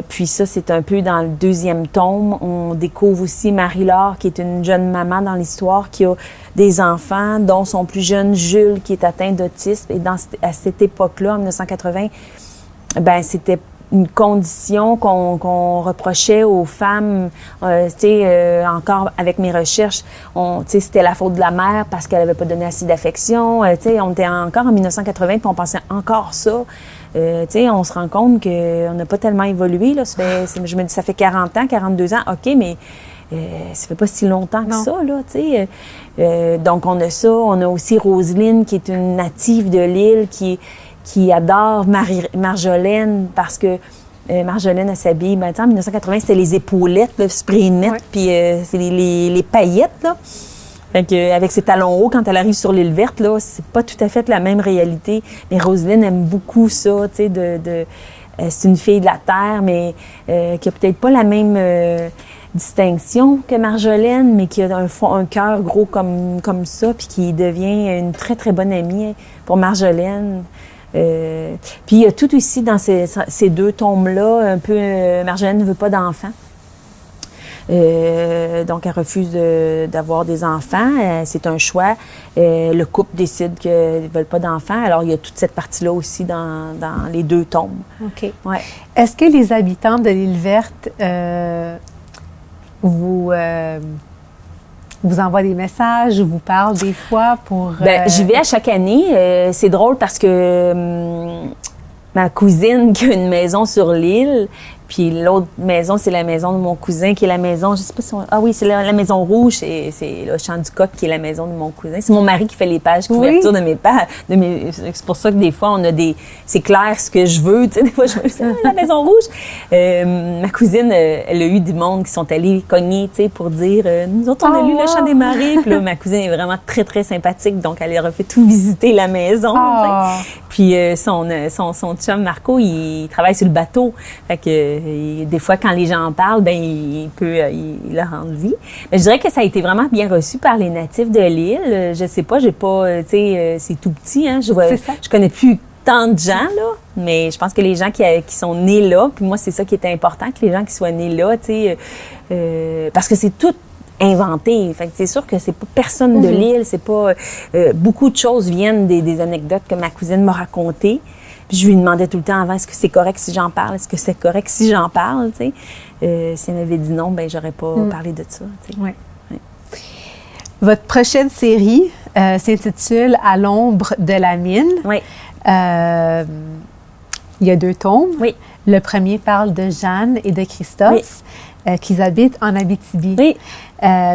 Puis ça, c'est un peu dans le deuxième tome. On découvre aussi Marie-Laure, qui est une jeune maman dans l'histoire, qui a des enfants, dont son plus jeune, Jules, qui est atteint d'autisme. Et à cette époque-là, en 1980, c'était une condition qu'on reprochait aux femmes. Encore avec mes recherches, c'était la faute de la mère parce qu'elle n'avait pas donné assez d'affection. On était encore en 1980, puis on pensait encore ça. On se rend compte qu'on n'a pas tellement évolué. Là. Je me dis, ça fait 40 ans, 42 ans, OK, mais ça fait pas si longtemps que ça, là, donc, on a ça. On a aussi Roselyne, qui est une native de l'île, qui adore Marjolaine, parce que Marjolaine, elle s'habille. En 1980, c'était les épaulettes, le spray net, puis c'est les paillettes, là. Fait que, avec ses talons hauts, quand elle arrive sur l'île verte, là, c'est pas tout à fait la même réalité. Mais Roselyne aime beaucoup ça, tu sais, c'est une fille de la terre, mais qui a peut-être pas la même distinction que Marjolaine, mais qui a un cœur gros comme ça, puis qui devient une très, très bonne amie pour Marjolaine. Puis il y a tout ici dans ces 2 tomes-là, un peu, Marjolaine ne veut pas d'enfants. Donc, elle refuse d'avoir des enfants. C'est un choix. Le couple décide qu'ils ne veulent pas d'enfants. Alors, il y a toute cette partie-là aussi dans les 2 tomes. OK. Ouais. Est-ce que les habitants de l'île verte vous envoient des messages, vous parlent des fois pour... J'y vais à chaque année. C'est drôle parce que ma cousine qui a une maison sur l'île, puis l'autre maison, c'est la maison de mon cousin, qui est la maison, je sais pas si on... Ah oui, c'est la maison rouge, c'est le Champ du Coq, qui est la maison de mon cousin. C'est mon mari qui fait les pages couverture de mes pages. C'est pour ça que des fois, on a des... C'est clair ce que je veux, tu sais, des fois, je veux la maison rouge. Ma cousine, elle a eu du monde qui sont allés cogner, tu sais, pour dire, nous autres, on a lu Le Chant des Marées. Puis là, ma cousine est vraiment très, très sympathique, donc elle leur a fait tout visiter la maison, tu sais. Puis son chum Marco, il travaille sur le bateau. Fait que des fois, quand les gens en parlent, il leur rend vie. Mais je dirais que ça a été vraiment bien reçu par les natifs de l'île. Je sais pas, j'ai pas, tu sais, c'est tout petit, hein. Je connais plus tant de gens, là, mais je pense que les gens qui sont nés là, puis moi, c'est ça qui était important, que les gens qui soient nés là, tu sais, parce que c'est tout inventé. Fait que c'est sûr que c'est pas personne de l'île, c'est pas... beaucoup de choses viennent des anecdotes que ma cousine m'a racontées. Puis je lui demandais tout le temps avant, est-ce que c'est correct si j'en parle? Est-ce que c'est correct si j'en parle? Si elle m'avait dit non, j'aurais pas parlé de ça. Oui. Ouais. Votre prochaine série, s'intitule « À l'ombre de la mine ». Oui. Il y a 2 tomes. Oui. Le premier parle de Jeanne et de Christophe, qui habitent en Abitibi. Oui.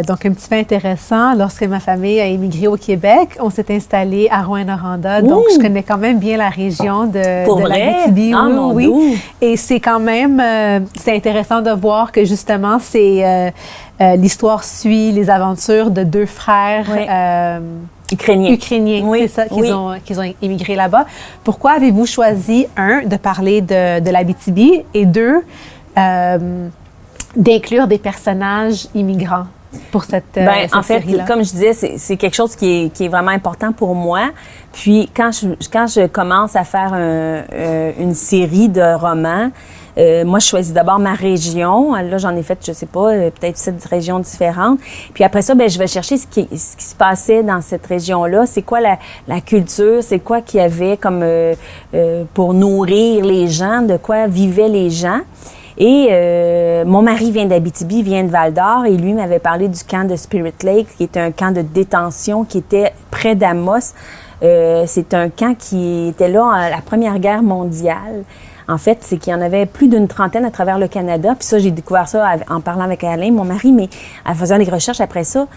Donc, un petit peu intéressant, lorsque ma famille a émigré au Québec, on s'est installé à Rouyn-Noranda. Donc, je connais quand même bien la région de l'Abitibi. Ah, Oui. Et c'est quand même, c'est intéressant de voir que justement, c'est l'histoire suit les aventures de 2 frères ukrainiens, oui. C'est ça, qu'ils ont émigré là-bas. Pourquoi avez-vous choisi, 1, de parler de l'Abitibi et 2, d'inclure des personnages immigrants pour cette en fait, série-là? comme je disais, c'est quelque chose qui est vraiment important pour moi. Puis quand je commence à faire une série de romans, moi, je choisis d'abord ma région. Là, j'en ai fait, je sais pas, peut-être 7 régions différentes. Puis après ça, je vais chercher ce qui se passait dans cette région-là. C'est quoi la culture? C'est quoi qu'il y avait comme pour nourrir les gens? De quoi vivaient les gens? Et mon mari vient d'Abitibi, vient de Val-d'Or, et lui m'avait parlé du camp de Spirit Lake, qui est un camp de détention qui était près d'Amos. C'est un camp qui était là à la Première Guerre mondiale. En fait, c'est qu'il y en avait plus d'une trentaine à travers le Canada. Puis ça, j'ai découvert ça en parlant avec Alain, mon mari, mais en faisant des recherches après ça.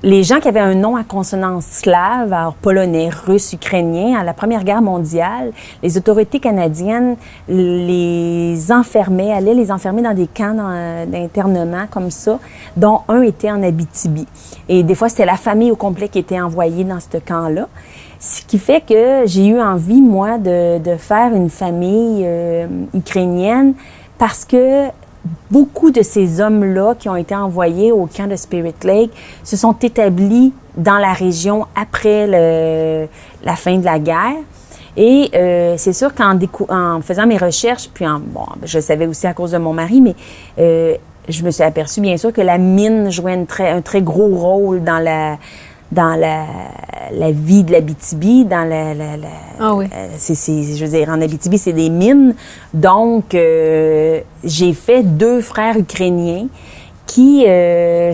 Les gens qui avaient un nom à consonance slave, alors polonais, russe, ukrainien, à la Première Guerre mondiale, les autorités canadiennes allaient les enfermer dans des camps d'internement comme ça, dont un était en Abitibi. Et des fois, c'était la famille au complet qui était envoyée dans ce camp-là. Ce qui fait que j'ai eu envie, moi, de faire une famille ukrainienne parce que beaucoup de ces hommes-là qui ont été envoyés au camp de Spirit Lake se sont établis dans la région après la fin de la guerre. Et c'est sûr qu'en faisant mes recherches, puis je le savais aussi à cause de mon mari, mais je me suis aperçue bien sûr que la mine jouait un très gros rôle dans la vie de l'Abitibi, je veux dire, en Abitibi, c'est des mines. Donc, j'ai fait 2 frères ukrainiens qui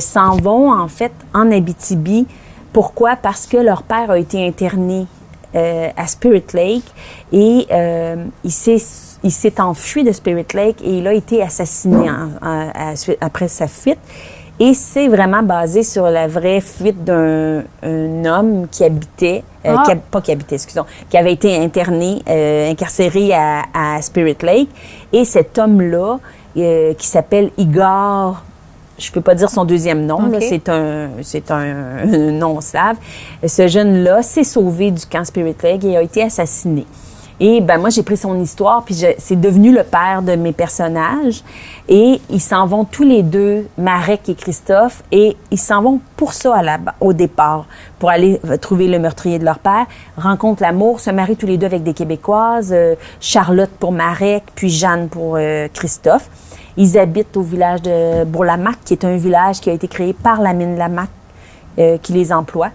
s'en vont, en fait, en Abitibi. Pourquoi? Parce que leur père a été interné à Spirit Lake et il s'est enfui de Spirit Lake et il a été assassiné après sa fuite. Et c'est vraiment basé sur la vraie fuite d'un homme qui habitait, qui avait été interné, incarcéré à Spirit Lake. Et cet homme-là, qui s'appelle Igor, je peux pas dire son deuxième nom, là, c'est un nom slave. Ce jeune-là s'est sauvé du camp Spirit Lake et a été assassiné. Et moi, j'ai pris son histoire, puis c'est devenu le père de mes personnages. Et ils s'en vont tous les 2, Marek et Christophe, et ils s'en vont pour ça au départ, pour aller trouver le meurtrier de leur père, rencontrent l'amour, se marient tous les 2 avec des Québécoises, Charlotte pour Marek, puis Jeanne pour Christophe. Ils habitent au village de Bourlamac, qui est un village qui a été créé par la mine Lamac, qui les emploie.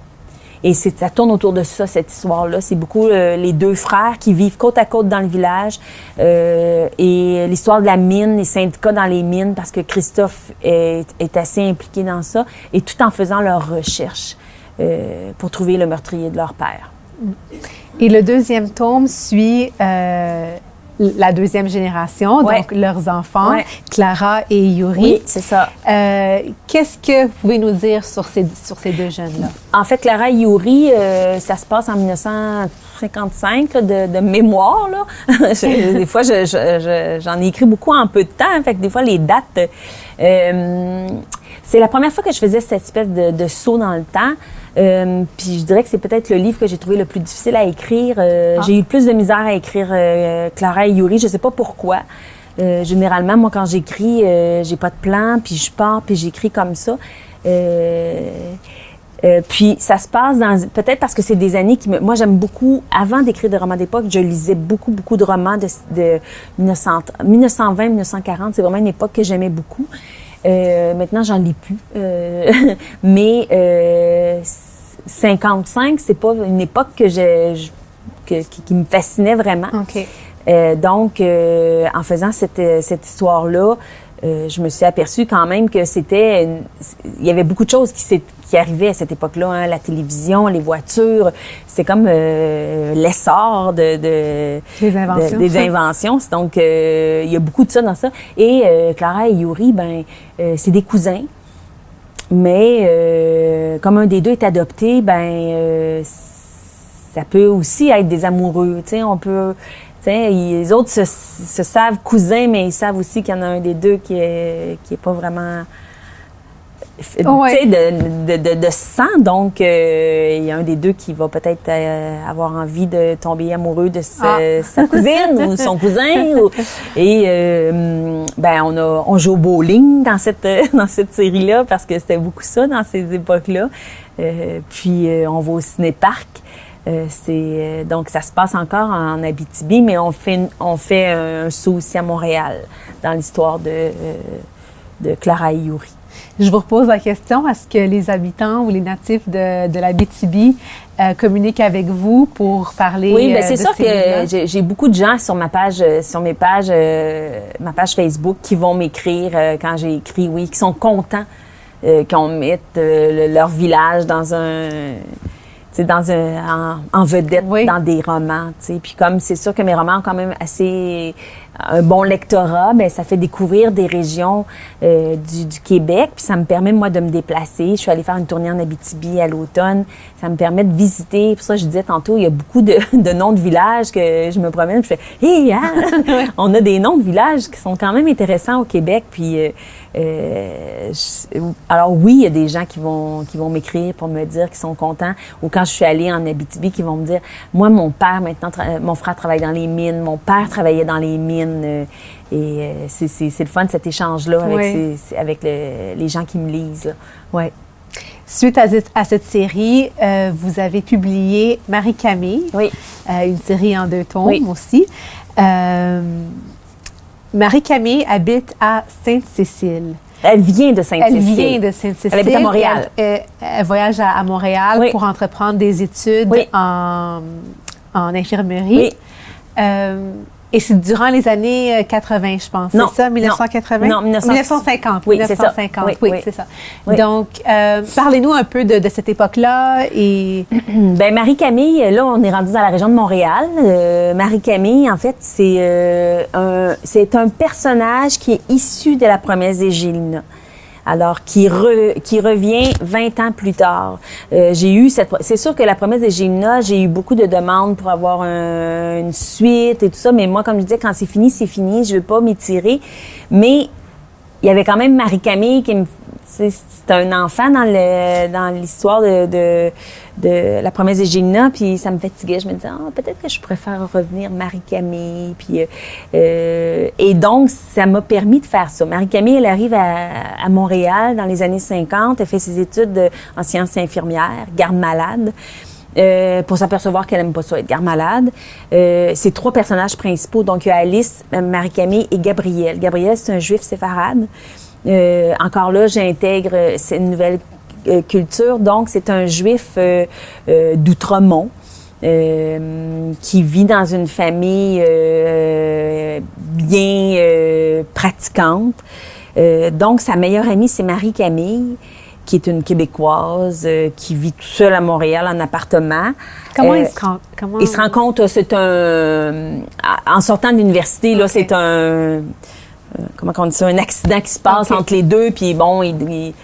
Et ça tourne autour de ça, cette histoire-là. C'est beaucoup les 2 frères qui vivent côte à côte dans le village et l'histoire de la mine, les syndicats dans les mines, parce que Christophe est assez impliqué dans ça, et tout en faisant leurs recherches pour trouver le meurtrier de leur père. Et le 2e tome suit la 2e génération, donc leurs enfants, Clara et Yuri. Oui, c'est ça. Qu'est-ce que vous pouvez nous dire sur ces 2 jeunes-là? En fait, Clara et Yuri, ça se passe en 1955, là, de mémoire. Là. Des fois, j'en ai écrit beaucoup en peu de temps, fait que des fois, les dates... c'est la première fois que je faisais cette espèce de saut dans le temps. Puis je dirais que c'est peut-être le livre que j'ai trouvé le plus difficile à écrire. J'ai eu plus de misère à écrire Clara et Yuri. Je sais pas pourquoi. Généralement, moi, quand j'écris, j'ai pas de plan, puis je pars, puis j'écris comme ça. Puis ça se passe peut-être parce que c'est des années moi, j'aime beaucoup, avant d'écrire des romans d'époque, je lisais beaucoup de romans de 1920-1940. C'est vraiment une époque que j'aimais beaucoup. Maintenant, j'en lis plus. Mais 55, c'est pas une époque qui me fascinait vraiment. Donc, en faisant cette histoire-là, je me suis aperçue quand même que il y avait beaucoup de choses qui qui arrivait à cette époque-là, hein, la télévision, les voitures. C'était comme l'essor des inventions. Donc, il y a beaucoup de ça dans ça. Et Clara et Yuri, c'est des cousins. Mais comme un des deux est adopté, ça peut aussi être des amoureux. Tu sais, on peut... Les autres se savent cousins, mais ils savent aussi qu'il y en a un des deux qui est pas vraiment de sang. Donc, il y a un des deux qui va peut-être avoir envie de tomber amoureux de sa cousine ou son cousin. On joue au bowling dans cette série-là parce que c'était beaucoup ça dans ces époques-là. Puis, on va au ciné-parc. Donc, ça se passe encore en Abitibi, mais on fait un saut aussi à Montréal dans l'histoire de Clara et Yuri. Je vous repose la question, est-ce que les habitants ou les natifs de l'Abitibi communiquent avec vous pour parler Oui, c'est sûr que j'ai beaucoup de gens sur ma page Facebook qui vont m'écrire quand j'ai écrit, qui sont contents qu'on mette leur village en vedette dans des romans, tu sais. Puis comme c'est sûr que mes romans ont quand même assez un bon lectorat, ça fait découvrir des régions du Québec, puis ça me permet, moi, de me déplacer. Je suis allée faire une tournée en Abitibi à l'automne. Ça me permet de visiter. Pour ça, je disais tantôt, il y a beaucoup de noms de villages que je me promène, je fais « Hey, hein? » On a des noms de villages qui sont quand même intéressants au Québec, puis alors oui, il y a des gens qui vont m'écrire pour me dire qu'ils sont contents, ou quand je suis allée en Abitibi, qui vont me dire « Moi, mon père, maintenant, mon frère travaille dans les mines, mon père travaillait dans les mines. » Et c'est le fun, cet échange-là avec les gens qui me lisent. Là. Ouais. Suite à cette série, vous avez publié Marie-Camille, une série en 2 tomes aussi. Marie-Camille habite à Sainte-Cécile. Elle vient de Sainte-Cécile. Elle habite à Montréal. Elle voyage à Montréal pour entreprendre des études en infirmerie. Et c'est durant les années 80, je pense. Non, c'est ça, 1980? Non, 1950. Oui, 1950, c'est ça. C'est ça. Oui. Donc, parlez-nous un peu de cette époque-là. Et... Marie-Camille, là, on est rendu dans la région de Montréal. Marie-Camille, en fait, c'est un personnage qui est issu de La promesse des Gélina. Alors, qui revient 20 ans plus tard. C'est sûr que La promesse des Gélina, j'ai eu beaucoup de demandes pour avoir une suite et tout ça, mais moi, comme je disais, quand c'est fini, c'est fini, je veux pas m'étirer. Mais il y avait quand même Marie-Camille qui c'est un enfant dans l'histoire de La promesse des Gélina, puis ça me fatiguait. Je me disais, peut-être que je préfère revenir Marie-Camille. Puis, et donc, ça m'a permis de faire ça. Marie-Camille, elle arrive à Montréal dans les années 50. Elle fait ses études en sciences infirmières, garde-malade. Pour s'apercevoir qu'elle n'aime pas ça, être garde-malade. C'est 3 personnages principaux. Donc, il y a Alice, Marie-Camille et Gabriel. Gabriel, c'est un juif séfarade. Encore là, j'intègre cette nouvelle culture. Donc, c'est un juif d'Outremont qui vit dans une famille bien pratiquante. Donc, sa meilleure amie, c'est Marie-Camille, qui est une Québécoise qui vit tout seule à Montréal en appartement. Comment ils se rencontrent? En sortant de l'université, là, c'est comment on dit ça, un accident qui se passe entre les deux, puis bon,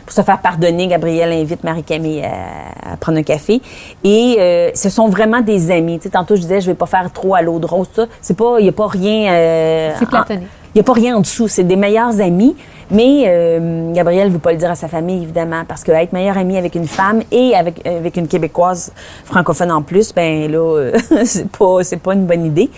pour se faire pardonner, Gabriel invite Marie-Camille à prendre un café. Et ce sont vraiment des amis. Tu sais, tantôt, je disais, je vais pas faire trop à l'eau de rose, ça. Il n'y a pas rien... c'est platonique. Il n'y a pas rien en dessous. C'est des meilleurs amis. Mais Gabriel ne veut pas le dire à sa famille, évidemment, parce qu'être meilleur ami avec une femme et avec une Québécoise francophone en plus, ben là, c'est pas une bonne idée.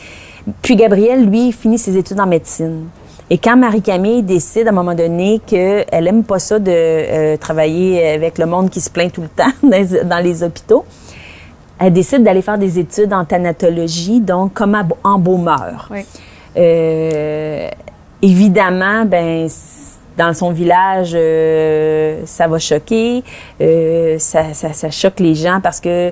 Puis Gabriel, lui, finit ses études en médecine. Et quand Marie-Camille décide, à un moment donné, qu'elle aime pas ça de travailler avec le monde qui se plaint tout le temps dans les hôpitaux, elle décide d'aller faire des études en thanatologie, donc comme embaumeur. Oui. Évidemment, dans son village, ça va choquer, ça choque les gens parce que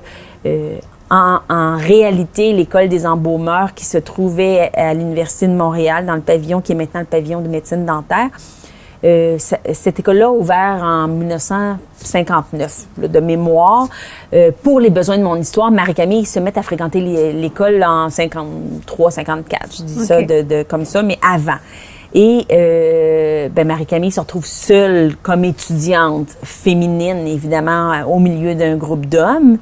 en réalité, l'école des embaumeurs qui se trouvait à l'Université de Montréal, dans le pavillon qui est maintenant le pavillon de médecine dentaire, cette école-là a ouvert en 1959, là, de mémoire. Pour les besoins de mon histoire, Marie-Camille se met à fréquenter l'école en 53, 54. Je dis ça comme ça, mais avant. Et Marie-Camille se retrouve seule comme étudiante féminine, évidemment, au milieu d'un groupe d'hommes.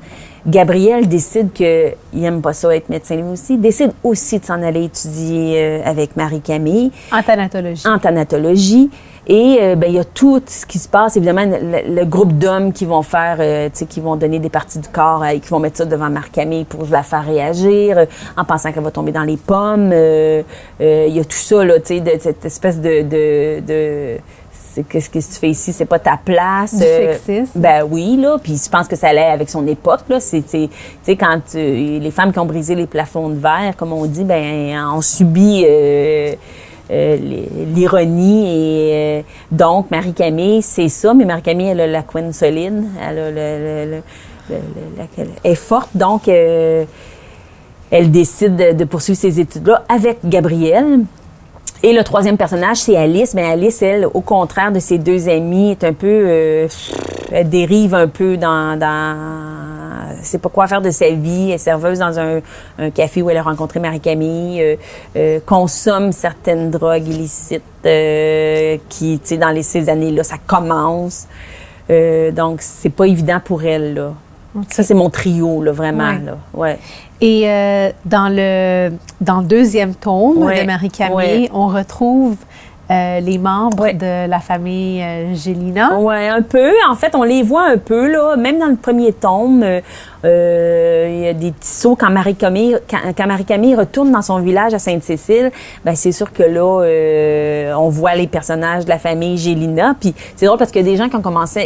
Gabriel décide qu'il n'aime pas ça être médecin lui aussi, décide aussi de s'en aller étudier avec Marie-Camille. En thanatologie. En thanatologie. Et il y a tout ce qui se passe, évidemment, le groupe d'hommes qui vont faire, qui vont donner des parties du corps et qui vont mettre ça devant Marie-Camille pour la faire réagir, en pensant qu'elle va tomber dans les pommes. Il y a tout ça, là, tu sais, de cette espèce de qu'est-ce que tu fais ici, c'est pas ta place. Du sexisme. Ben oui, là, puis je pense que ça allait avec son époque, là. C'est, tu sais, quand les femmes qui ont brisé les plafonds de verre, comme on dit, on subit l'ironie et donc Marie-Camille, c'est ça, mais Marie-Camille, elle a la couenne solide, elle a elle est forte, donc elle décide de poursuivre ses études-là avec Gabriel. Et le troisième personnage, c'est Alice. Mais Alice, elle, au contraire de ses deux amies, est un peu... elle dérive un peu dans sait pas quoi faire de sa vie. Elle est serveuse dans un café où elle a rencontré Marie-Camille. Consomme certaines drogues illicites qui, tu sais, dans ces années-là, ça commence. Donc, c'est pas évident pour elle, là. Okay. Ça, c'est mon trio, là, vraiment, là. Ouais. Et dans le deuxième tome de Marie-Camille, on retrouve les membres de la famille Gélina. Oui, un peu. En fait, on les voit un peu, là. Même dans le premier tome, il y a des petits sauts quand Marie-Camille retourne dans son village à Sainte-Cécile. Ben c'est sûr que là, on voit les personnages de la famille Gélina. Puis c'est drôle parce qu'il y a des gens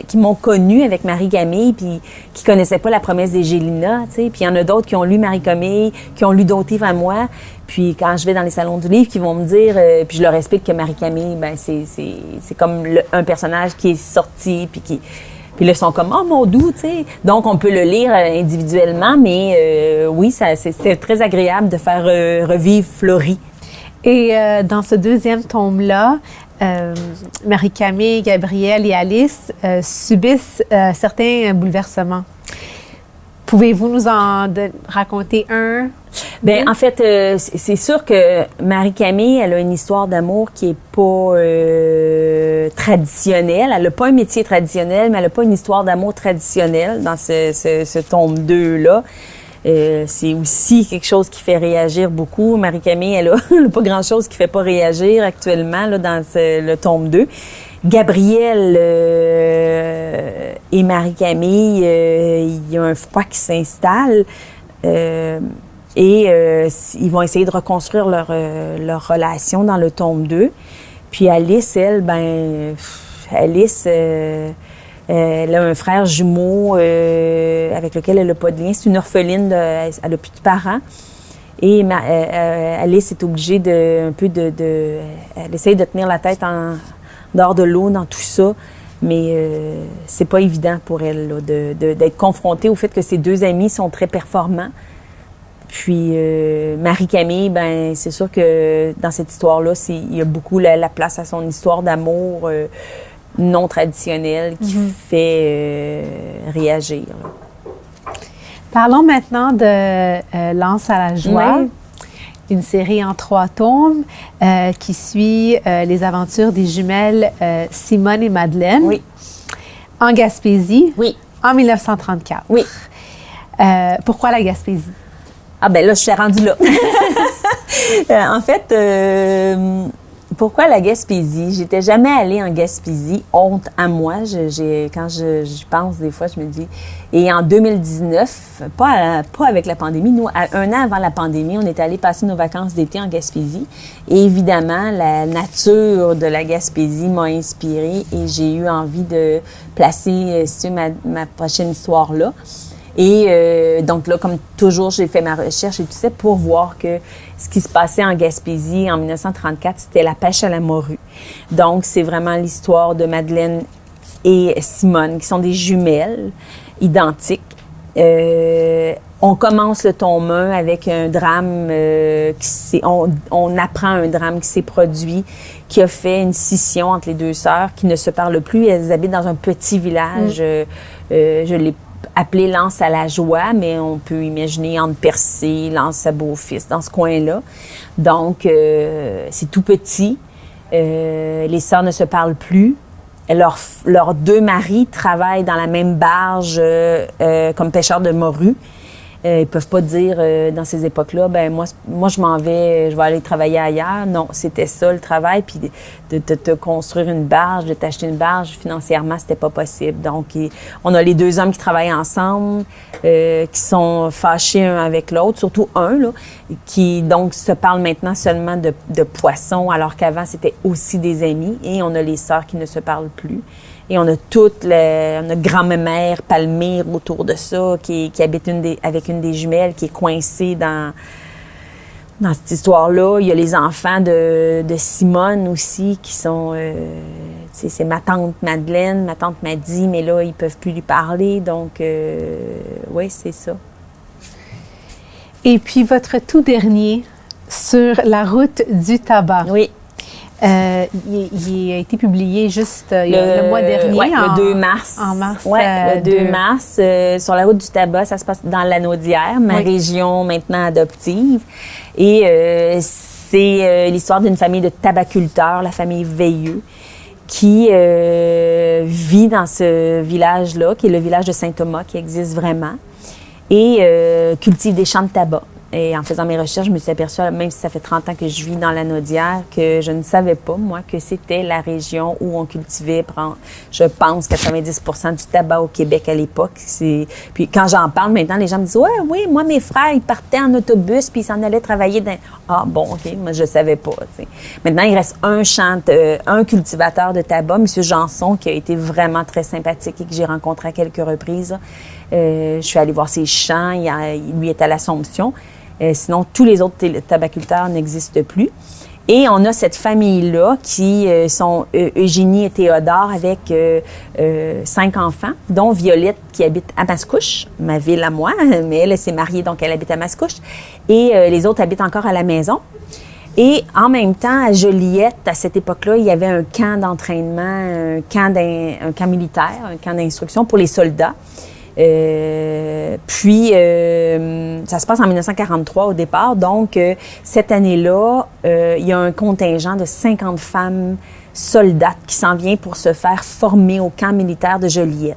qui m'ont connue avec Marie-Camille, puis qui connaissaient pas La promesse des Gélina, tu sais. Puis il y en a d'autres qui ont lu Marie-Camille, qui ont lu d'autres livres à moi. Puis quand je vais dans les salons du livre, qui vont me dire, puis je leur explique que Marie-Camille, ben c'est comme un personnage qui est sorti, puis là, ils sont comme, oh mon doux, tu sais. Donc, on peut le lire individuellement, mais oui, c'est très agréable de faire revivre Florie. Et dans ce deuxième tome-là, Marie-Camille, Gabriel et Alice subissent certains bouleversements. Pouvez-vous nous en raconter un? Bien, en fait, c'est sûr que Marie-Camille, elle a une histoire d'amour qui est pas traditionnelle. Elle n'a pas un métier traditionnel, mais elle n'a pas une histoire d'amour traditionnelle dans ce tome 2-là. C'est aussi quelque chose qui fait réagir beaucoup. Marie-Camille, elle a pas grand-chose qui fait pas réagir actuellement là, dans le tome 2. Gabriel et Marie-Camille, il y a un froid qui s'installe et ils vont essayer de reconstruire leur relation dans le tome 2. Puis Alice, elle, elle a un frère jumeau avec lequel elle n'a pas de lien. C'est une orpheline, elle n'a plus de parents. Et Alice est obligée elle essaye de tenir la tête dehors de l'eau dans tout ça, mais c'est pas évident pour elle là, d'être confrontée au fait que ses deux amis sont très performants. Puis Marie-Camille, ben c'est sûr que dans cette histoire-là, il y a beaucoup la place à son histoire d'amour non traditionnelle qui fait réagir. Là. Parlons maintenant de Lance à la joie. Oui. Une série en 3 tomes qui suit les aventures des jumelles Simone et Madeleine en Gaspésie en 1934. Oui. Pourquoi la Gaspésie? Ah ben là, je suis rendue là. En fait, pourquoi la Gaspésie? J'étais jamais allée en Gaspésie. Honte à moi. Quand j'y pense, des fois, je me dis... Et en 2019, pas avec la pandémie, nous, 1 an avant la pandémie, on est allé passer nos vacances d'été en Gaspésie. Et évidemment, la nature de la Gaspésie m'a inspirée et j'ai eu envie de placer ma prochaine histoire là. Et donc là, comme toujours, j'ai fait ma recherche et tout ça pour voir que ce qui se passait en Gaspésie en 1934, c'était la pêche à la morue. Donc, c'est vraiment l'histoire de Madeleine et Simone, qui sont des jumelles identiques. On commence le tome 1 avec un drame on apprend un drame qui s'est produit, qui a fait une scission entre les deux sœurs qui ne se parlent plus. Elles habitent dans un petit village. Je l'ai appelé l'Anse à la joie, mais on peut imaginer entre Percé, l'Anse à Beau-Fils, dans ce coin-là. Donc, c'est tout petit. Les sœurs ne se parlent plus. Leurs deux maris travaillent dans la même barge comme pêcheurs de morue. Ils peuvent pas dire dans ces époques-là, ben moi je m'en vais, je vais aller travailler ailleurs. Non, c'était ça le travail, puis de te construire une barge, de t'acheter une barge, financièrement, c'était pas possible. Donc, on a les deux hommes qui travaillent ensemble, qui sont fâchés un avec l'autre, surtout un, là, qui donc se parle maintenant seulement de poissons, alors qu'avant, c'était aussi des amis. Et on a les sœurs qui ne se parlent plus. Et on a notre grand-mère Palmyre autour de ça, qui habite avec une des jumelles, qui est coincée dans cette histoire-là. Il y a les enfants de Simone aussi, qui sont... c'est ma tante Madeleine, ma tante Maddy, mais là, ils peuvent plus lui parler. Donc, oui, c'est ça. Et puis, votre tout dernier, Sur la route du tabac. Oui. Il a été publié juste le mois dernier. Oui, le 2 mars. En mars. Oui, le 2 mars. Sur la route du tabac, ça se passe dans l'Anaudière, ma région maintenant adoptive. Et c'est l'histoire d'une famille de tabaculteurs, la famille Veilleux, qui vit dans ce village-là, qui est le village de Saint-Thomas, qui existe vraiment, et cultive des champs de tabac. Et en faisant mes recherches, je me suis aperçue, même si ça fait 30 ans que je vis dans l'Anaudière, que je ne savais pas, moi, que c'était la région où on cultivait, je pense, 90% du tabac au Québec à l'époque. Puis quand j'en parle maintenant, les gens me disent « Ouais, oui, moi, mes frères, ils partaient en autobus puis ils s'en allaient travailler dans... » Ah bon, OK, moi, je savais pas, t'sais. Maintenant, il reste un cultivateur de tabac, M. Janson, qui a été vraiment très sympathique et que j'ai rencontré à quelques reprises. Je suis allée voir ses champs, lui est à l'Assomption. Sinon, tous les autres tabaculteurs n'existent plus. Et on a cette famille-là qui sont Eugénie et Théodore avec 5 enfants, dont Violette qui habite à Mascouche, ma ville à moi, mais elle s'est mariée, donc elle habite à Mascouche. Et les autres habitent encore à la maison. Et en même temps, à Joliette, à cette époque-là, il y avait un camp d'entraînement, un camp militaire, un camp d'instruction pour les soldats. Puis, ça se passe en 1943 au départ. Donc, cette année-là, il y a un contingent de 50 femmes soldates qui s'en vient pour se faire former au camp militaire de Joliette.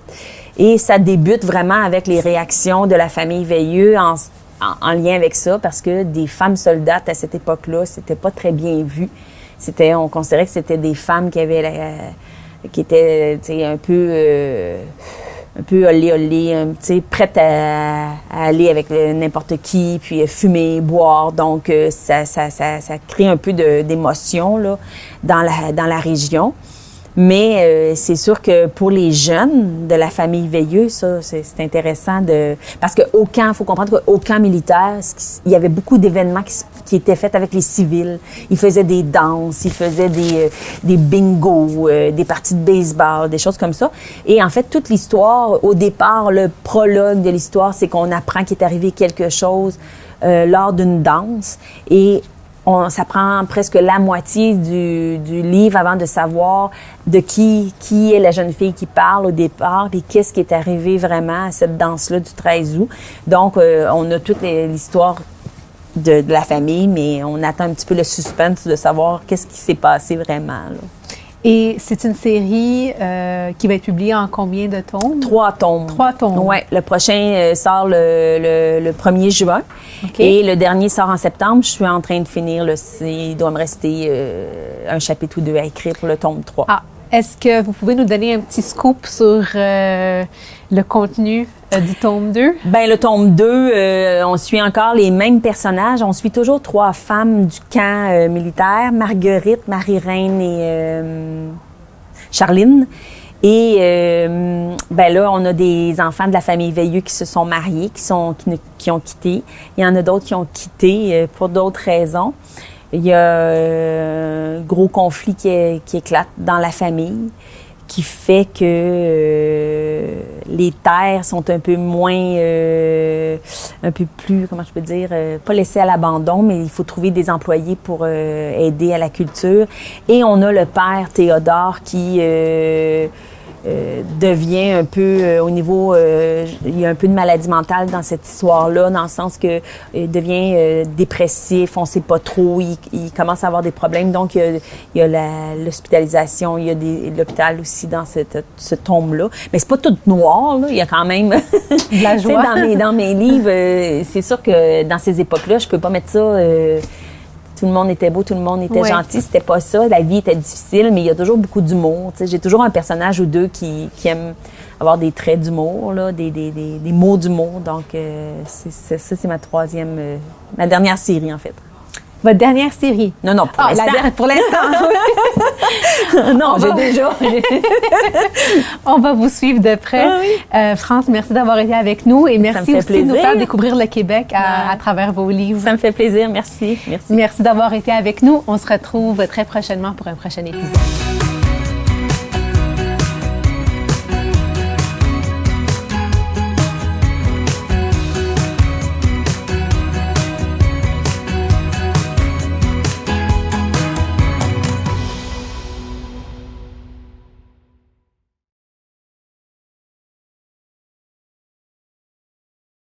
Et ça débute vraiment avec les réactions de la famille Veilleux en lien avec ça, parce que des femmes soldates à cette époque-là, c'était pas très bien vu. On considérait que c'était des femmes qui étaient, tu sais, un peu olé, prête à aller avec n'importe qui, puis fumer, boire. Donc, ça crée un peu d'émotion là, dans la région. Mais c'est sûr que pour les jeunes de la famille Veilleux, ça, c'est intéressant parce qu'au camp, il faut comprendre qu'au camp militaire, il y avait beaucoup d'événements qui étaient faits avec les civils. Ils faisaient des danses, ils faisaient des bingos, des parties de baseball, des choses comme ça. Et en fait, toute l'histoire, au départ, le prologue de l'histoire, c'est qu'on apprend qu'il est arrivé quelque chose lors d'une danse. Et ça prend presque la moitié du livre avant de savoir de qui est la jeune fille qui parle au départ, puis qu'est-ce qui est arrivé vraiment à cette danse-là du 13 août. Donc, on a toute l'histoire de la famille, mais on attend un petit peu le suspense de savoir qu'est-ce qui s'est passé vraiment, là. Et c'est une série qui va être publiée en combien de tomes? 3 tomes. 3 tomes. Oui. Le prochain sort le 1er juin. Okay. Et le dernier sort en septembre. Je suis en train de finir. Il doit me rester un chapitre ou 2 à écrire pour le tome 3. Ah. Est-ce que vous pouvez nous donner un petit scoop sur le contenu du tome 2? Bien, le tome 2, on suit encore les mêmes personnages. On suit toujours 3 femmes du camp militaire, Marguerite, Marie-Reine et Charline. Et ben là, on a des enfants de la famille Veilleux qui se sont mariés, qui ont quitté. Il y en a d'autres qui ont quitté pour d'autres raisons. Il y a un gros conflit qui éclate dans la famille, qui fait que les terres sont un peu moins, un peu plus, comment je peux dire, pas laissées à l'abandon, mais il faut trouver des employés pour aider à la culture. Et on a le père Théodore qui devient un peu au niveau, il y a un peu de maladie mentale dans cette histoire-là, dans le sens que il devient dépressif, on ne sait pas trop, il commence à avoir des problèmes, donc il y a l'hospitalisation, il y a l'hôpital aussi dans ce tombe-là. Mais c'est pas tout noir, là. Il y a quand même de la joie. dans mes livres, c'est sûr que dans ces époques-là, je peux pas mettre ça. Tout le monde était beau, tout le monde était gentil. C'était pas ça. La vie était difficile, mais il y a toujours beaucoup d'humour. Tu sais, j'ai toujours un personnage ou deux qui aime avoir des traits d'humour, là, des mots d'humour. Donc, ça, c'est ma dernière série, en fait. Votre dernière série? Non, pour l'instant. Pour l'instant. Non, j'ai déjà. On va vous suivre de près. Ah oui. France, merci d'avoir été avec nous et merci aussi de nous faire découvrir le Québec à travers vos livres. Ça me fait plaisir. Merci. Merci d'avoir été avec nous. On se retrouve très prochainement pour un prochain épisode.